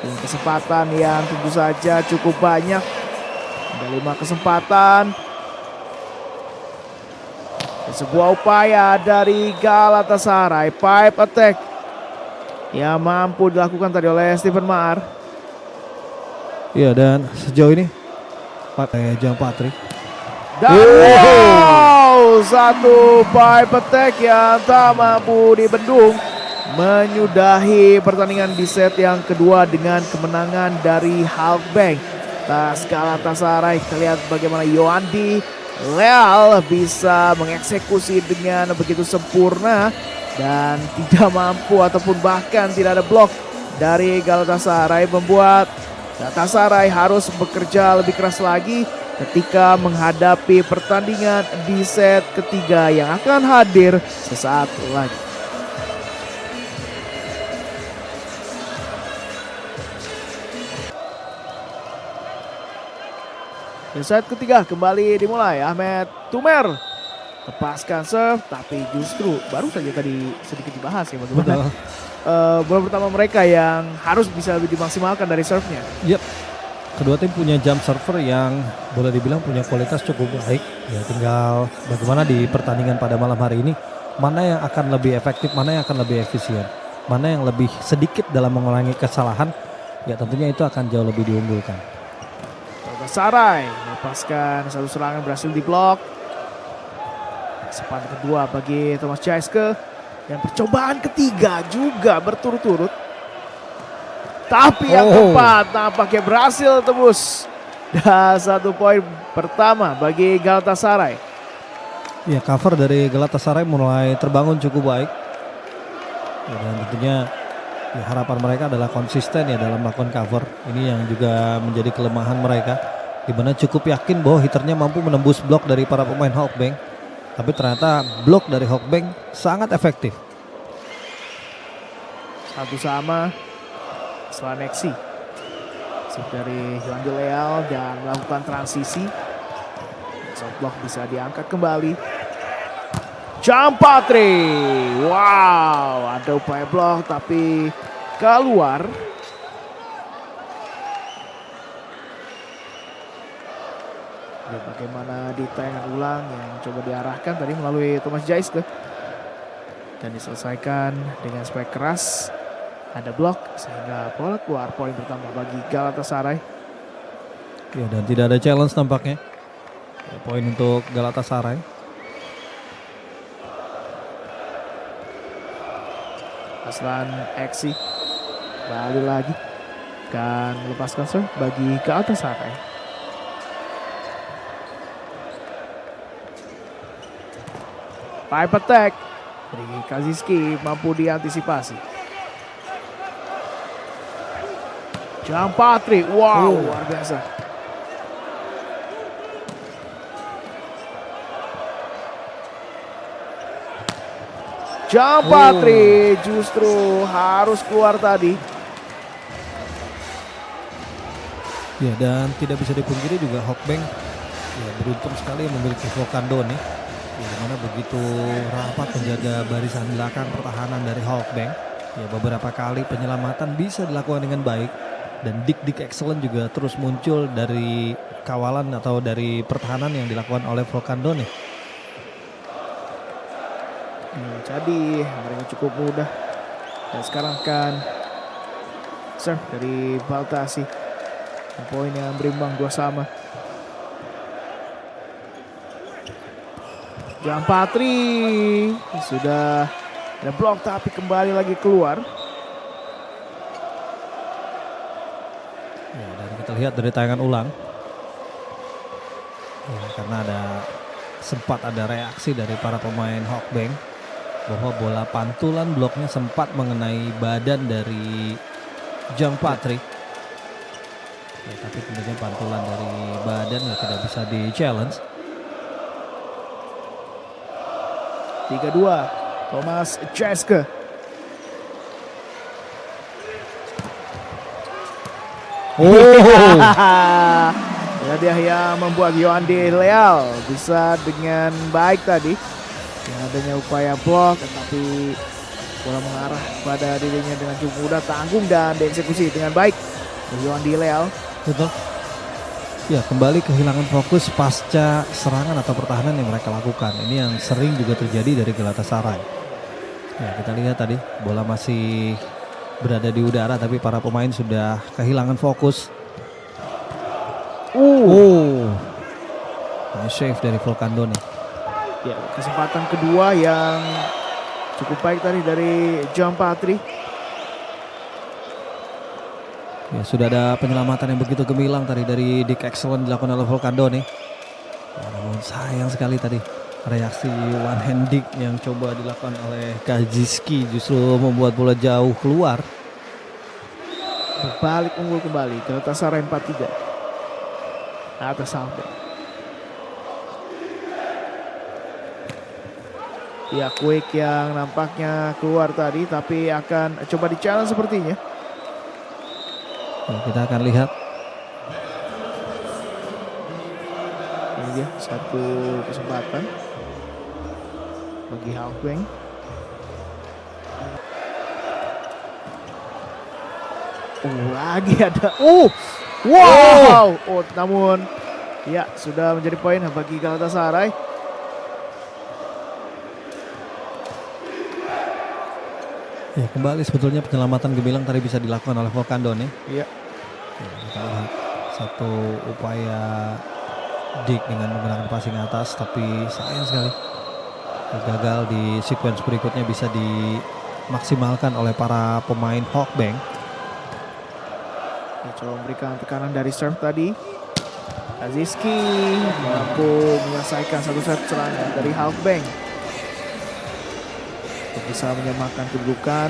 Dengan kesempatan yang tentu saja cukup banyak. Ada 5 kesempatan. Sebuah upaya dari Galatasaray, pipe attack yang mampu dilakukan tadi oleh Stephen Maar. Iya, dan sejauh ini pakai Jampatri. Dan satu pipe attack yang tak mampu dibendung menyudahi pertandingan di set yang kedua dengan kemenangan dari Halkbank atas Galatasaray. Kita lihat bagaimana Yohandi Leal bisa mengeksekusi dengan begitu sempurna dan tidak mampu ataupun bahkan tidak ada blok dari Galatasaray, membuat Galatasaray harus bekerja lebih keras lagi ketika menghadapi pertandingan di set ketiga yang akan hadir sesaat lagi. Di set ketiga kembali dimulai. Ahmed Tumer lepaskan serve, tapi justru baru saja tadi sedikit dibahas ya bagaimana bola pertama mereka yang harus bisa lebih dimaksimalkan dari serve-nya. Yep. Kedua tim punya jump server yang boleh dibilang punya kualitas cukup baik. Ya, tinggal bagaimana di pertandingan pada malam hari ini mana yang akan lebih efektif, mana yang akan lebih efisien, mana yang lebih sedikit dalam mengulangi kesalahan. Ya, tentunya itu akan jauh lebih diunggulkan. Galatasaray melepaskan satu serangan, berhasil diblok. Kesempatan kedua bagi Thomas Jaiske. Dan percobaan ketiga juga berturut-turut. Tapi yang keempat nampaknya berhasil tembus. Dan 1 poin pertama bagi Galatasaray. Ya, cover dari Galatasaray mulai terbangun cukup baik. Ya, dan tentunya ya, harapan mereka adalah konsisten ya dalam melakukan cover. Ini yang juga menjadi kelemahan mereka, di mana cukup yakin bahwa hitternya mampu menembus blok dari para pemain Hawkbank. Tapi ternyata blok dari Hawkbank sangat efektif. Satu sama setelah Nexi. Sip dari Yohan Leal dan melakukan transisi. Shot block bisa diangkat kembali. Jampatri. Wow, ada upaya blok tapi keluar. Lihat bagaimana di tayangan ulang yang coba diarahkan tadi melalui Thomas Jaiske. Dan diselesaikan dengan spek keras. Ada blok sehingga bola keluar, poin pertama bagi Galatasaray. Ya, dan tidak ada challenge tampaknya. Ya, poin untuk Galatasaray. Aslan Eksi kembali lagi akan melepaskan serve bagi Galatasaray. Pipe attack dari Kaziski mampu diantisipasi. Jampatri, wow, luar biasa. Jampatri justru harus keluar tadi. Ya, dan tidak bisa dipungkiri juga Hawkbank ya beruntung sekali memiliki Volcando nih. Ya, dimana begitu rapat menjaga barisan belakang pertahanan dari Hawkbank. Ya, beberapa kali penyelamatan bisa dilakukan dengan baik. Dan dik-dik excellent juga terus muncul dari kawalan atau dari pertahanan yang dilakukan oleh Volcando nih. Jadi mereka cukup mudah. Dan sekarang kan serve dari Baltasi. Poin yang berimbang 2 sama. Jampatri sudah ada blok tapi kembali lagi keluar. Ya, dan kita lihat dari tayangan ulang. Ya, karena sempat ada reaksi dari para pemain Hawkbank bahwa bola pantulan bloknya sempat mengenai badan dari Jampatri. Ya, tapi tentunya pantulan dari badan ya tidak bisa di challenge. 3-2 Thomas Jaiske. Dia yang membuat Yohan Leal bisa dengan baik tadi. Yang adanya upaya blok tetapi bola mengarah pada dirinya dengan cukup mudah, tanggung dan dieksekusi dengan baik. Yohan Leal. Betul. Ya, kembali kehilangan fokus pasca serangan atau pertahanan yang mereka lakukan. Ini yang sering juga terjadi dari Galatasaray. Ya, kita lihat tadi bola masih berada di udara tapi para pemain sudah kehilangan fokus. Nice save dari Volcando nih. Ya, kesempatan kedua yang cukup baik tadi dari Jampatri. Ya, sudah ada penyelamatan yang begitu gemilang tadi dari Dick Excellent dilakukan oleh Volcando nih. Ya, namun sayang sekali tadi reaksi one hand Dick yang coba dilakukan oleh Kaziski justru membuat bola jauh keluar. Berbalik unggul kembali Galatasaray 4-3 atas Hawkbank. Ya, Quick yang nampaknya keluar tadi tapi akan coba di-challenge sepertinya. Ya, kita akan lihat. Ini dia satu kesempatan bagi Hawkbank. Lagi ada. Wow. Namun ya sudah menjadi poin bagi Galatasaray. Ya, kembali sebetulnya penyelamatan gemilang tadi bisa dilakukan oleh Volcando nih. Iya. Ya, kita lihat satu upaya Dick dengan menggunakan passing atas tapi sayang sekali. gagal di sequence berikutnya bisa dimaksimalkan oleh para pemain Hawkbank. Ya, coba memberikan tekanan dari serve tadi. Kaziski mampu menyelesaikan satu set serangan dari Hawkbank untuk bisa menyamakan kedudukan.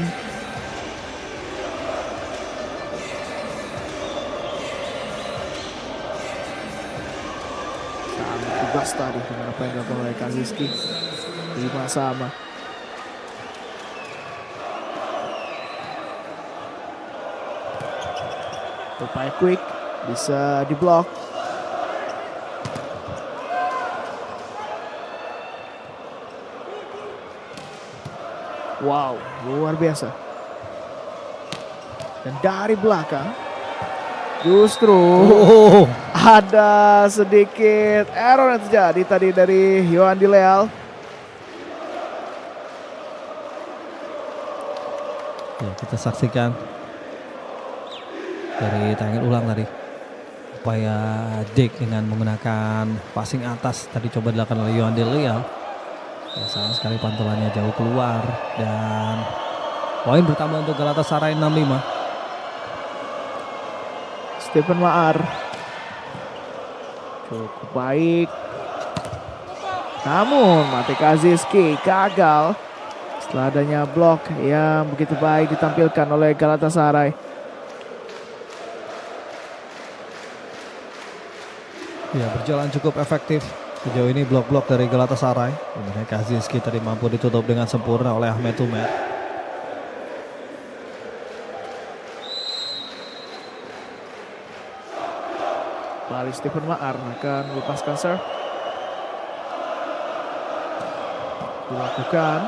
Sangat tugas tadi dengan apa yang dilakukan oleh Kaziski. 5 sama. Upaya quick bisa diblok. Wow, luar biasa. Dan dari belakang justru ada sedikit error yang terjadi tadi dari Yohandy Leal. Ya, kita saksikan dari tayangan ulang tadi upaya Dick dengan menggunakan passing atas tadi coba dilakukan oleh Yohandy Leal. Ya, sayang sekali pantulannya jauh keluar dan poin bertambah untuk Galatasaray 65. Stephen Maar cukup baik, namun Mate Kaziski gagal setelah adanya blok yang begitu baik ditampilkan oleh Galatasaray. Ya, berjalan cukup efektif sejauh ini blok-blok dari Galatasaray. Kemudian Kaziski tadi mampu ditutup dengan sempurna oleh Ahmed Umer. Kembali Stephen Maar akan melepaskan serve. Dilakukan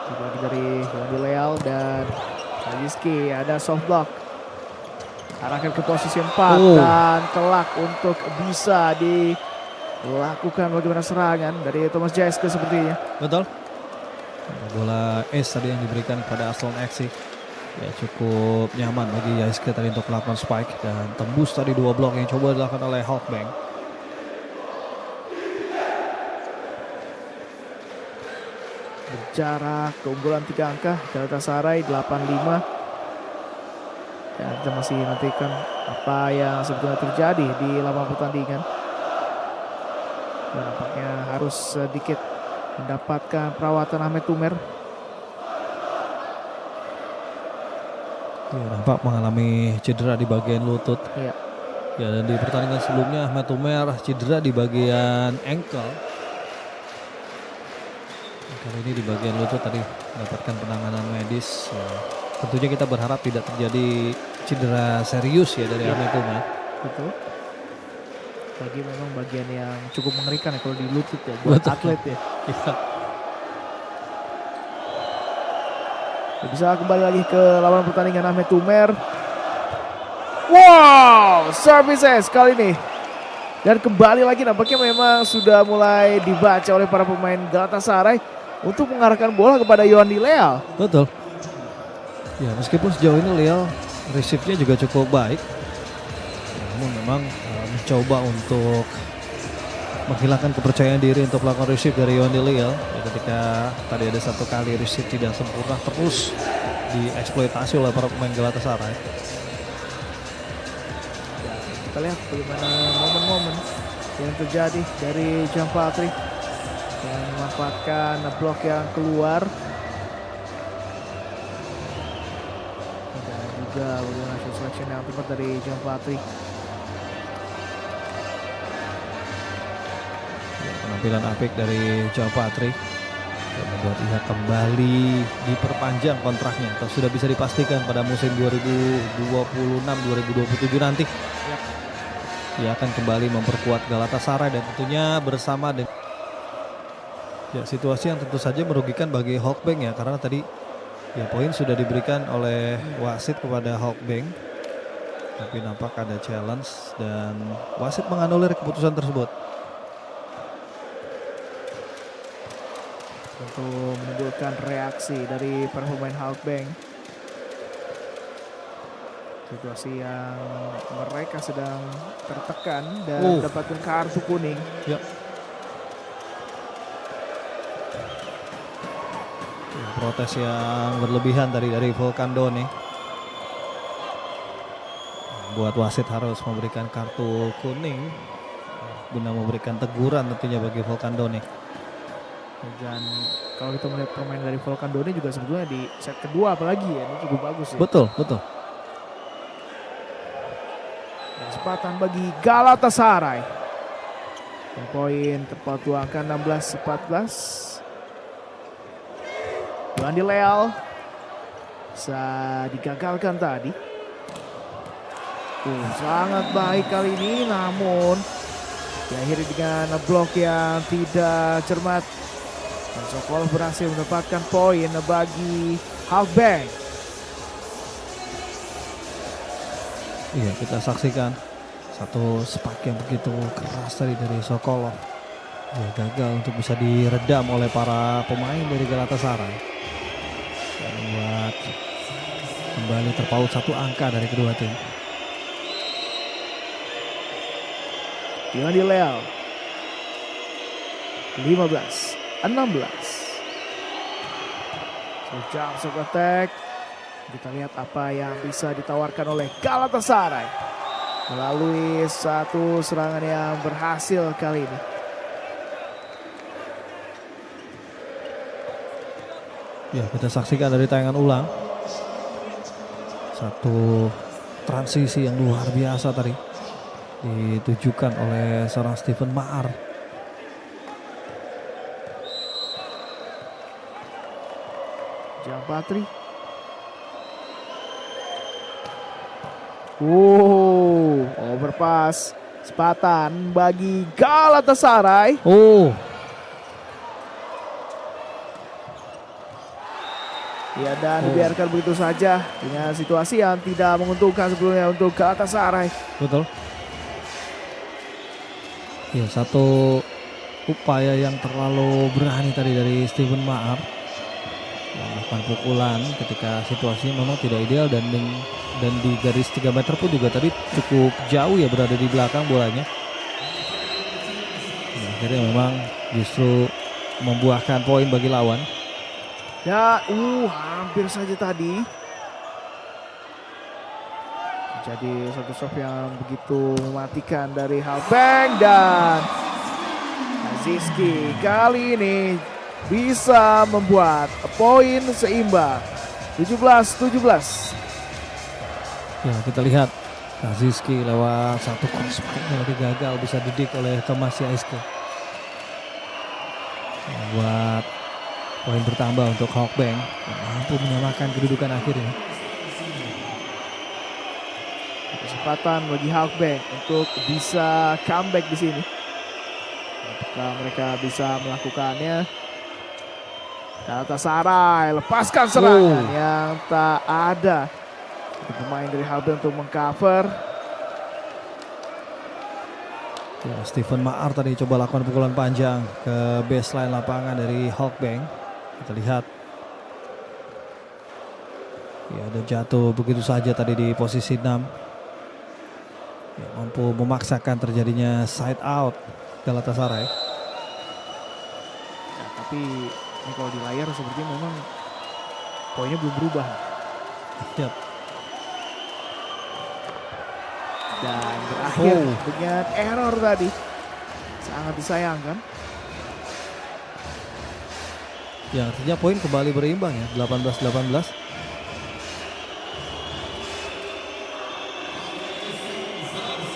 lagi dari Yohandy Leal dan Kaziski, ada soft block. Arahkan ke posisi 4 dan kelak untuk bisa dilakukan bagaimana serangan dari Thomas Jaeske sepertinya. Betul. Bola ace tadi yang diberikan kepada Aslan Eksi. Ya, cukup nyaman bagi Jaeske tadi untuk melakukan spike dan tembus tadi 2 blok yang coba dilakukan oleh Hawkbank. Berjarak keunggulan 3 angka Galatasaray 85. Dan kita masih nantikan apa yang sebetulnya terjadi di lapangan pertandingan. Dan nampaknya harus sedikit mendapatkan perawatan Ahmed Umer. Ya, nampak mengalami cedera di bagian lutut. Iya. Ya, dan di pertandingan sebelumnya Ahmed Umer cedera di bagian ankle. Kali ini di bagian lutut tadi mendapatkan penanganan medis. Ya, tentunya kita berharap tidak terjadi cedera serius ya dari Ahmed Umer. Betul. Bagi memang bagian yang cukup mengerikan ya kalau di lutut ya buat atlet ya. Ya. Bisa kembali lagi ke lawan pertandingan Ahmed Umer. Wow, services kali ini. Dan kembali lagi nampaknya memang sudah mulai dibaca oleh para pemain Galatasaray untuk mengarahkan bola kepada Yohandy Leal. Betul. Ya, meskipun sejauh ini Leal receive-nya juga cukup baik. Namun memang mencoba untuk menghilangkan kepercayaan diri untuk melakukan receive dari Yohandy Leal. Ya, ketika tadi ada satu kali receive tidak sempurna terus dieksploitasi oleh para pemain Galatasaray. Ya, kita lihat bagaimana momen-momen yang terjadi dari Jean Patrick yang memanfaatkan blok yang keluar. Dan juga bagaimana shot selection yang tepat dari Jean Patrick. Penampilan apik dari Jean Patrick yang membuat ia kembali diperpanjang kontraknya atau sudah bisa dipastikan pada musim 2026-2027 nanti. Yap. Ia akan kembali memperkuat Galatasaray dan tentunya bersama dengan ya, situasi yang tentu saja merugikan bagi Hawkbank ya, karena tadi ya poin sudah diberikan oleh wasit kepada Hawkbank, tapi nampak ada challenge dan wasit menganulir keputusan tersebut. Tentu menimbulkan reaksi dari para pemain Hawkbank. Situasi yang mereka sedang tertekan dan mendapatkan kartu kuning. Ya. protes yang berlebihan dari Volkan Done. Buat wasit harus memberikan kartu kuning guna memberikan teguran tentunya bagi Volkan Done. Dan kalau kita melihat permainan dari Volkan Done juga sebetulnya di set kedua apalagi ya, ini cukup bagus ya. Betul. Dan kesempatan bagi Galatasaray. Dan poin terpaut angka 16-14. Yuandi Leal bisa digagalkan tadi. Sangat baik kali ini, namun diakhiri dengan blok yang tidak cermat. Dan Sokolov berhasil mendapatkan poin bagi Halkbank. Iya, kita saksikan satu spike yang begitu keras tadi dari Sokolov. Ya, gagal untuk bisa diredam oleh para pemain dari Galatasaray. Dan membuat kembali terpaut satu angka dari kedua tim. Yuandi Leal 15-16. Sejam attack. Kita lihat apa yang bisa ditawarkan oleh Galatasaray melalui satu serangan yang berhasil kali ini. Ya, kita saksikan dari tayangan ulang satu transisi yang luar biasa tadi ditujukan oleh seorang Steven Maar. Jam Patri. Overpass. Sepatan bagi Galatasaray. Ya, dan dibiarkan begitu saja dengan situasi yang tidak menguntungkan sebelumnya untuk Galatasaray. Betul. Ya, satu upaya yang terlalu berani tadi dari Steven Maar melakukan pukulan ketika situasinya memang tidak ideal dan di garis 3 meter pun juga tadi cukup jauh ya berada di belakang bolanya. Nah, akhirnya memang justru membuahkan poin bagi lawan. Ya, hampir saja tadi. Jadi satu shot yang begitu mematikan dari Halkbank, dan Kaziski kali ini bisa membuat poin seimbang 17-17. Ya, kita lihat Kaziski lewat satu cross yang gagal bisa didik oleh Thomas Yaiske. Membuat poin bertambah untuk Halkbank yang mampu menyamakan kedudukan akhirnya. Kesempatan bagi Halkbank untuk bisa comeback di sini. Apakah mereka bisa melakukannya? Galatasaray lepaskan serangan yang tak ada. Pemain dari Halkbank untuk mengcover. Ya, Steven Maar tadi coba lakukan pukulan panjang ke baseline lapangan dari Halkbank. Kita lihat. Ya, ada jatuh begitu saja tadi di posisi 6. Ya, mampu memaksakan terjadinya side out Galatasaray. Ya, tapi ini kalau di layar sepertinya memang poinnya belum berubah. Yep. Dan berakhir dengan error tadi. Sangat disayangkan. Ya, artinya poin kembali berimbang ya, 18-18.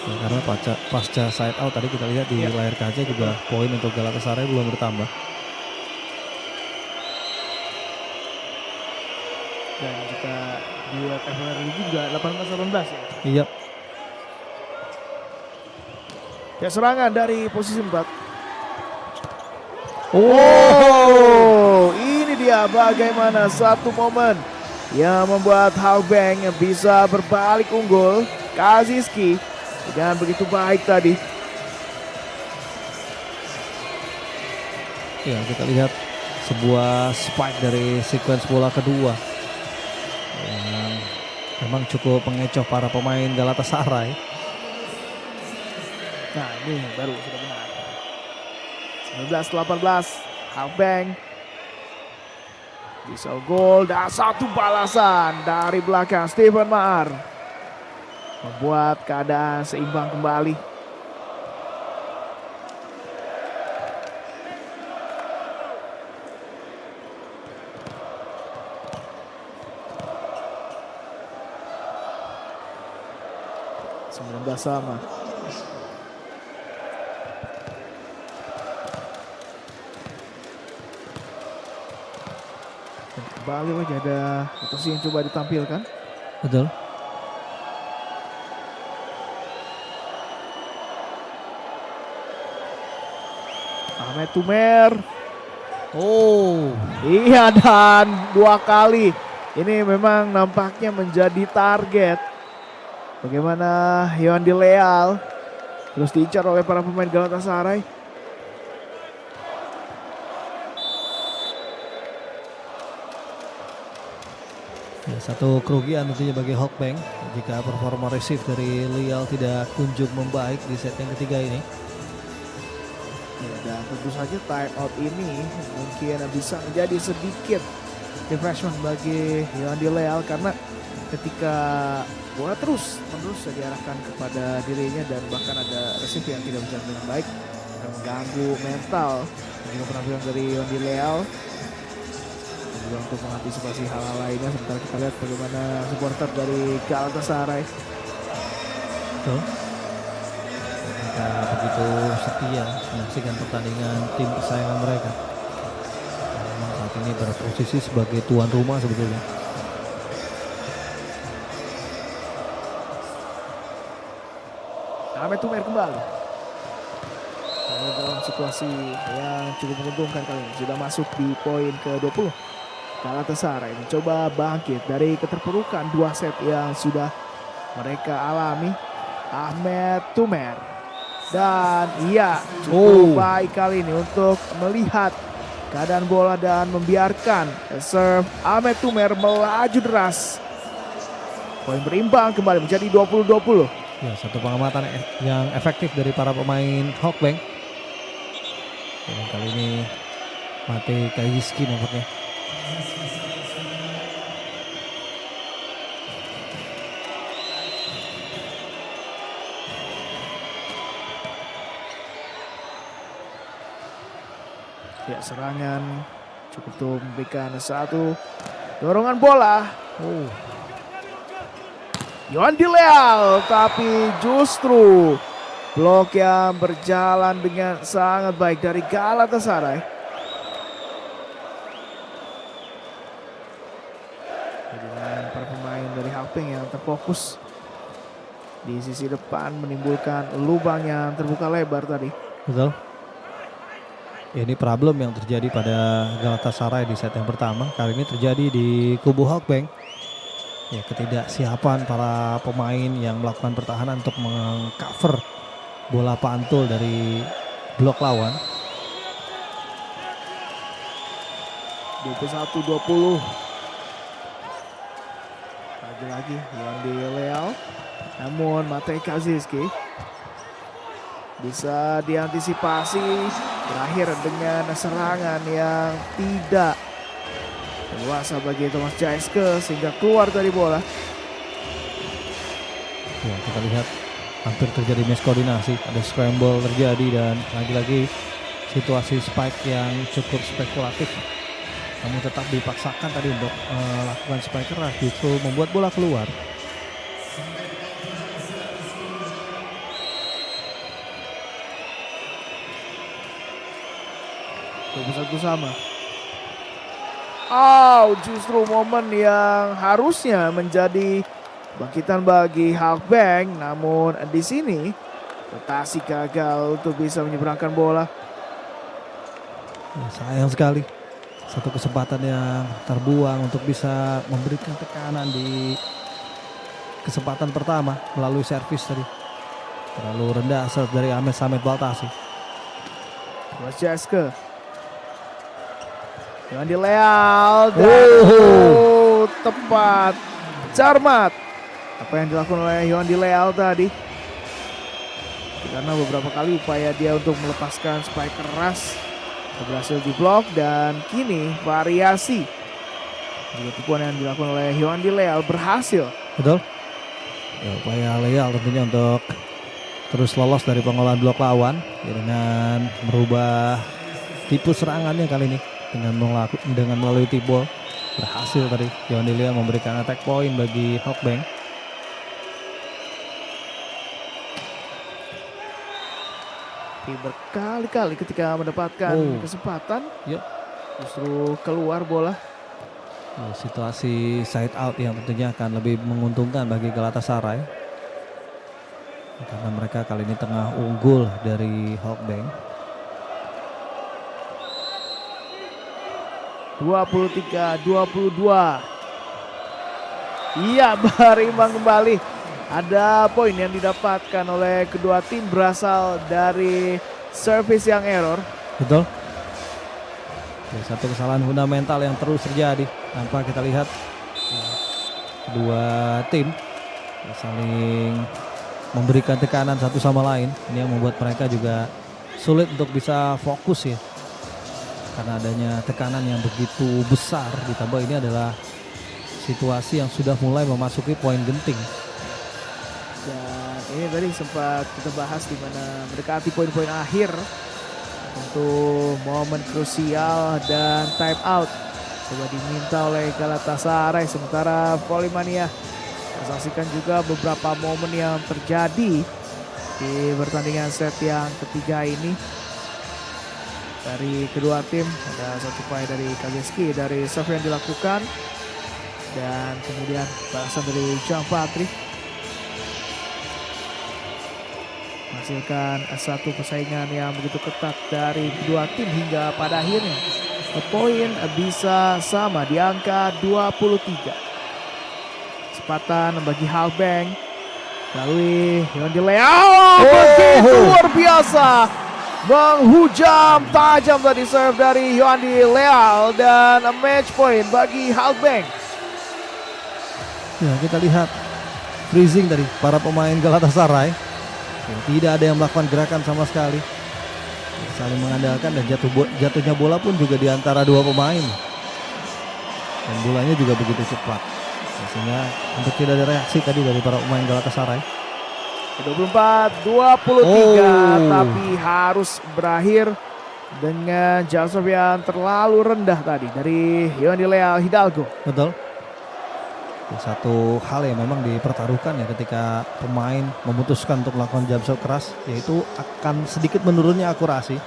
Ya, karena pasca side out tadi kita lihat di layar kaca juga poin untuk Galatasaray belum bertambah. Dan jika dilihat Premier League juga 18-18 ya. Iya. Ya, serangan dari posisi 4. Ini dia bagaimana satu momen yang membuat Halkbank bisa berbalik unggul. Kaziski dengan begitu baik tadi. Ya, kita lihat sebuah spike dari sequence bola kedua yang memang cukup mengecoh para pemain Galatasaray. Nah, ini baru sudah benar. 19-18 Halkbank Bisa gol dan satu balasan dari belakang Stephen Maar membuat keadaan seimbang kembali. Sama. Dan kembali lagi ada rotasi yang coba ditampilkan. Betul. Ahmed Tumer. Oh, Iya, dan 2 kali. Ini memang nampaknya menjadi target. Bagaimana Yohan Di Leal terus diincar oleh para pemain Galatasaray. ya, satu kerugian tentunya bagi Halkbank jika performa receive dari Leal tidak kunjung membaik di set yang ketiga ini. Ya, dan tentu saja time out ini mungkin bisa menjadi sedikit refreshment bagi Yohan Di Leal karena ketika bola terus menerus diarahkan kepada dirinya dan bahkan ada receive yang tidak berjalan dengan baik dan mengganggu mental dan juga penampilan dari Yohan Di Leal. Dan juga untuk mengantisipasi hal-hal lainnya, sementara kita lihat bagaimana supporter dari Galatasaray. Betul. Mereka begitu setia menyaksikan pertandingan tim kesayangan mereka. Dan memang saat ini berposisi sebagai tuan rumah sebetulnya. Ahmed Tumer kembali. Dalam situasi yang cukup menguntungkan kali ini, sudah masuk di poin ke-20. Galatasaray mencoba bangkit dari keterpurukan 2 set yang sudah mereka alami. Ahmed Tumer. Dan iya, cukup baik kali ini untuk melihat keadaan bola dan membiarkan serve Ahmed Tumer melaju deras. Poin berimbang kembali menjadi 20-20. Ya, satu pengamatan yang efektif dari para pemain Halkbank. Dan kali ini Matej Kajiski nampaknya. Ya, serangan cukup tuh memberikan satu dorongan bola. Yohan Di Leal, tapi justru blok yang berjalan dengan sangat baik dari Galatasaray. Dengan para pemain dari Halkbank yang terfokus di sisi depan menimbulkan lubang yang terbuka lebar tadi. Betul. Ya, ini problem yang terjadi pada Galatasaray di set yang pertama. Kali ini terjadi di kubu Halkbank. Ya, ketidaksiapan para pemain yang melakukan pertahanan untuk mengcover bola pantul dari blok lawan. 21-20. Lagi-lagi Yohan Di Leal. Namun Matej Kaziski bisa diantisipasi, berakhir dengan serangan yang tidak leluasa bagi Thomas Jaiske sehingga keluar dari bola. Ya, kita lihat hampir terjadi miskoordinasi, ada scramble terjadi dan lagi-lagi situasi spike yang cukup spekulatif. Namun tetap dipaksakan tadi untuk melakukan spike keras, justru membuat bola keluar. Satu sama. Justru momen yang harusnya menjadi bangkitan bagi Halkbank, namun di sini rotasi gagal untuk bisa menyeberangkan bola. Ya, sayang sekali, satu kesempatan yang terbuang untuk bisa memberikan tekanan di kesempatan pertama melalui servis tadi. Terlalu rendah serve dari Ahmed Samet Baltasi. Thomas Jaiske. Yohan Di Leal dan tepat, cermat apa yang dilakukan oleh Yohan Di Leal tadi, karena beberapa kali upaya dia untuk melepaskan spike keras berhasil diblok dan kini variasi Juga tipuan yang dilakukan oleh Yohandy Leal berhasil. Betul. Ya, upaya Leal tentunya untuk terus lolos dari pengolahan blok lawan ya, dengan merubah tipe serangannya kali ini dengan melalui tip ball. Berhasil tadi Yohandy Leal memberikan attack point bagi Halkbank. Berkali-kali ketika mendapatkan kesempatan, justru keluar bola. Ya, situasi side out yang tentunya akan lebih menguntungkan bagi Galatasaray karena mereka kali ini tengah unggul dari Halkbank. 23-22. Iya, berimbang kembali. Ada poin yang didapatkan oleh kedua tim berasal dari service yang error. Betul. Ya, satu kesalahan fundamental yang terus terjadi. Tanpa kita lihat kedua tim saling memberikan tekanan satu sama lain. Ini yang membuat mereka juga sulit untuk bisa fokus ya. Karena adanya tekanan yang begitu besar, ditambah ini adalah situasi yang sudah mulai memasuki poin genting. Dan ini tadi sempat kita bahas di mana mendekati poin-poin akhir untuk momen krusial dan time out coba diminta oleh Galatasaray, sementara Polimania saksikan juga beberapa momen yang terjadi di pertandingan set yang ketiga ini. Dari kedua tim ada satu upaya dari Kazeski dari serve yang dilakukan dan kemudian balasan dari Jean Patrick menghasilkan satu persaingan yang begitu ketat dari kedua tim hingga pada akhirnya poin bisa sama di angka 23. Kesempatan bagi Halkbank melalui Yohandy Leal, begitu luar biasa. Menghujam tajam tadi serve dari Yohandy Leal dan match point bagi Halkbank. Ya, kita lihat freezing dari para pemain Galatasaray. Ya, tidak ada yang melakukan gerakan sama sekali. Saling mengandalkan dan jatuhnya bola pun juga di antara dua pemain. Dan bolanya juga begitu cepat. Ya, sehingga untuk tidak ada reaksi tadi dari para pemain Galatasaray. 24-23 tapi harus berakhir dengan jump serve yang terlalu rendah tadi dari Yohandy Leal Hidalgo. Betul. Satu hal yang memang dipertaruhkan ya ketika pemain memutuskan untuk melakukan jump serve keras, yaitu akan sedikit menurunnya akurasi.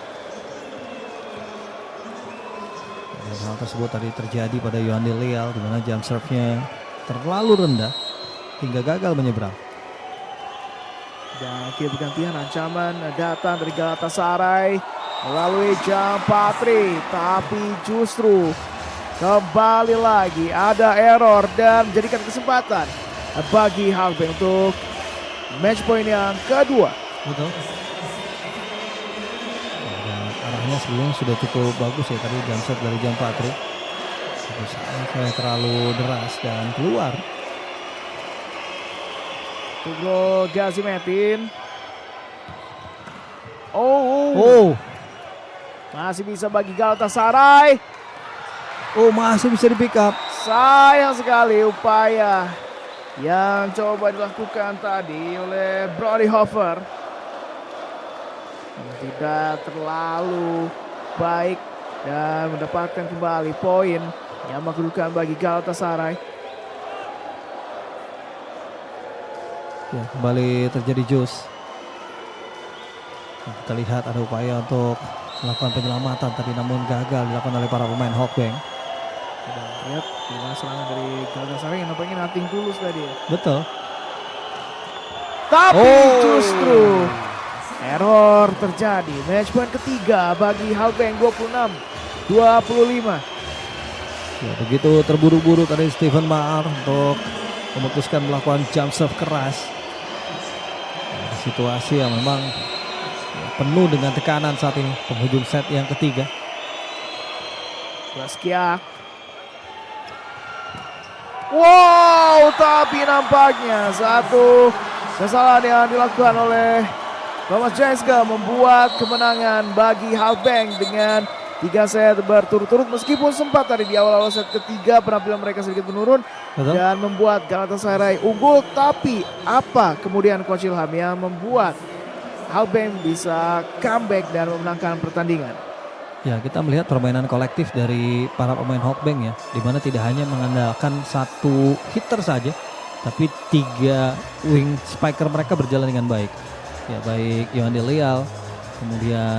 Dan hal tersebut tadi terjadi pada Yohandy Leal di mana jump serve-nya terlalu rendah hingga gagal menyeberang. Dan kini bergantian ancaman datang dari Galatasaray melalui Jean Patrick, tapi justru kembali lagi ada error dan menjadikan kesempatan bagi Halkbank untuk match point yang kedua. Betul. Dan arahnya sebelumnya sudah cukup bagus ya tadi jump serve dari Jean Patrick. Sayang terlalu deras dan keluar. Tuglo Gazimetin. Masih bisa bagi Galatasaray. Masih bisa di pick up. Sayang sekali upaya yang coba dilakukan tadi oleh Brody Hofer. Tidak terlalu baik dan mendapatkan kembali poin yang menguntungkan bagi Galatasaray. Ya, kembali terjadi jus. Nah, kita lihat ada upaya untuk melakukan penyelamatan tadi namun gagal dilakukan oleh para pemain Halkbank. Kita lihat di serangan dari Galatasaray yang nampaknya nothing tulus tadi. Betul. Tapi justru error terjadi. Match point ketiga bagi Halkbank 26-25. Ya, begitu terburu-buru tadi Steven Maar untuk memutuskan melakukan jump serve keras. Situasi yang memang penuh dengan tekanan saat ini penghujung set yang ketiga. Baskiak. Wow, tapi nampaknya satu kesalahan yang dilakukan oleh Thomas Jenske membuat kemenangan bagi Halkbank dengan 3 set berturut-turut meskipun sempat tadi di awal-awal set ketiga penampilan mereka sedikit menurun Betul? dan membuat Galatasaray unggul. Tapi apa kemudian Coach Ilham yang membuat Halbeng bisa comeback dan memenangkan pertandingan? Ya, kita melihat permainan kolektif dari para pemain Hawkbank ya, di mana tidak hanya mengandalkan satu hitter saja, tapi 3 wing spiker mereka berjalan dengan baik. Ya, baik Yohan Delial, kemudian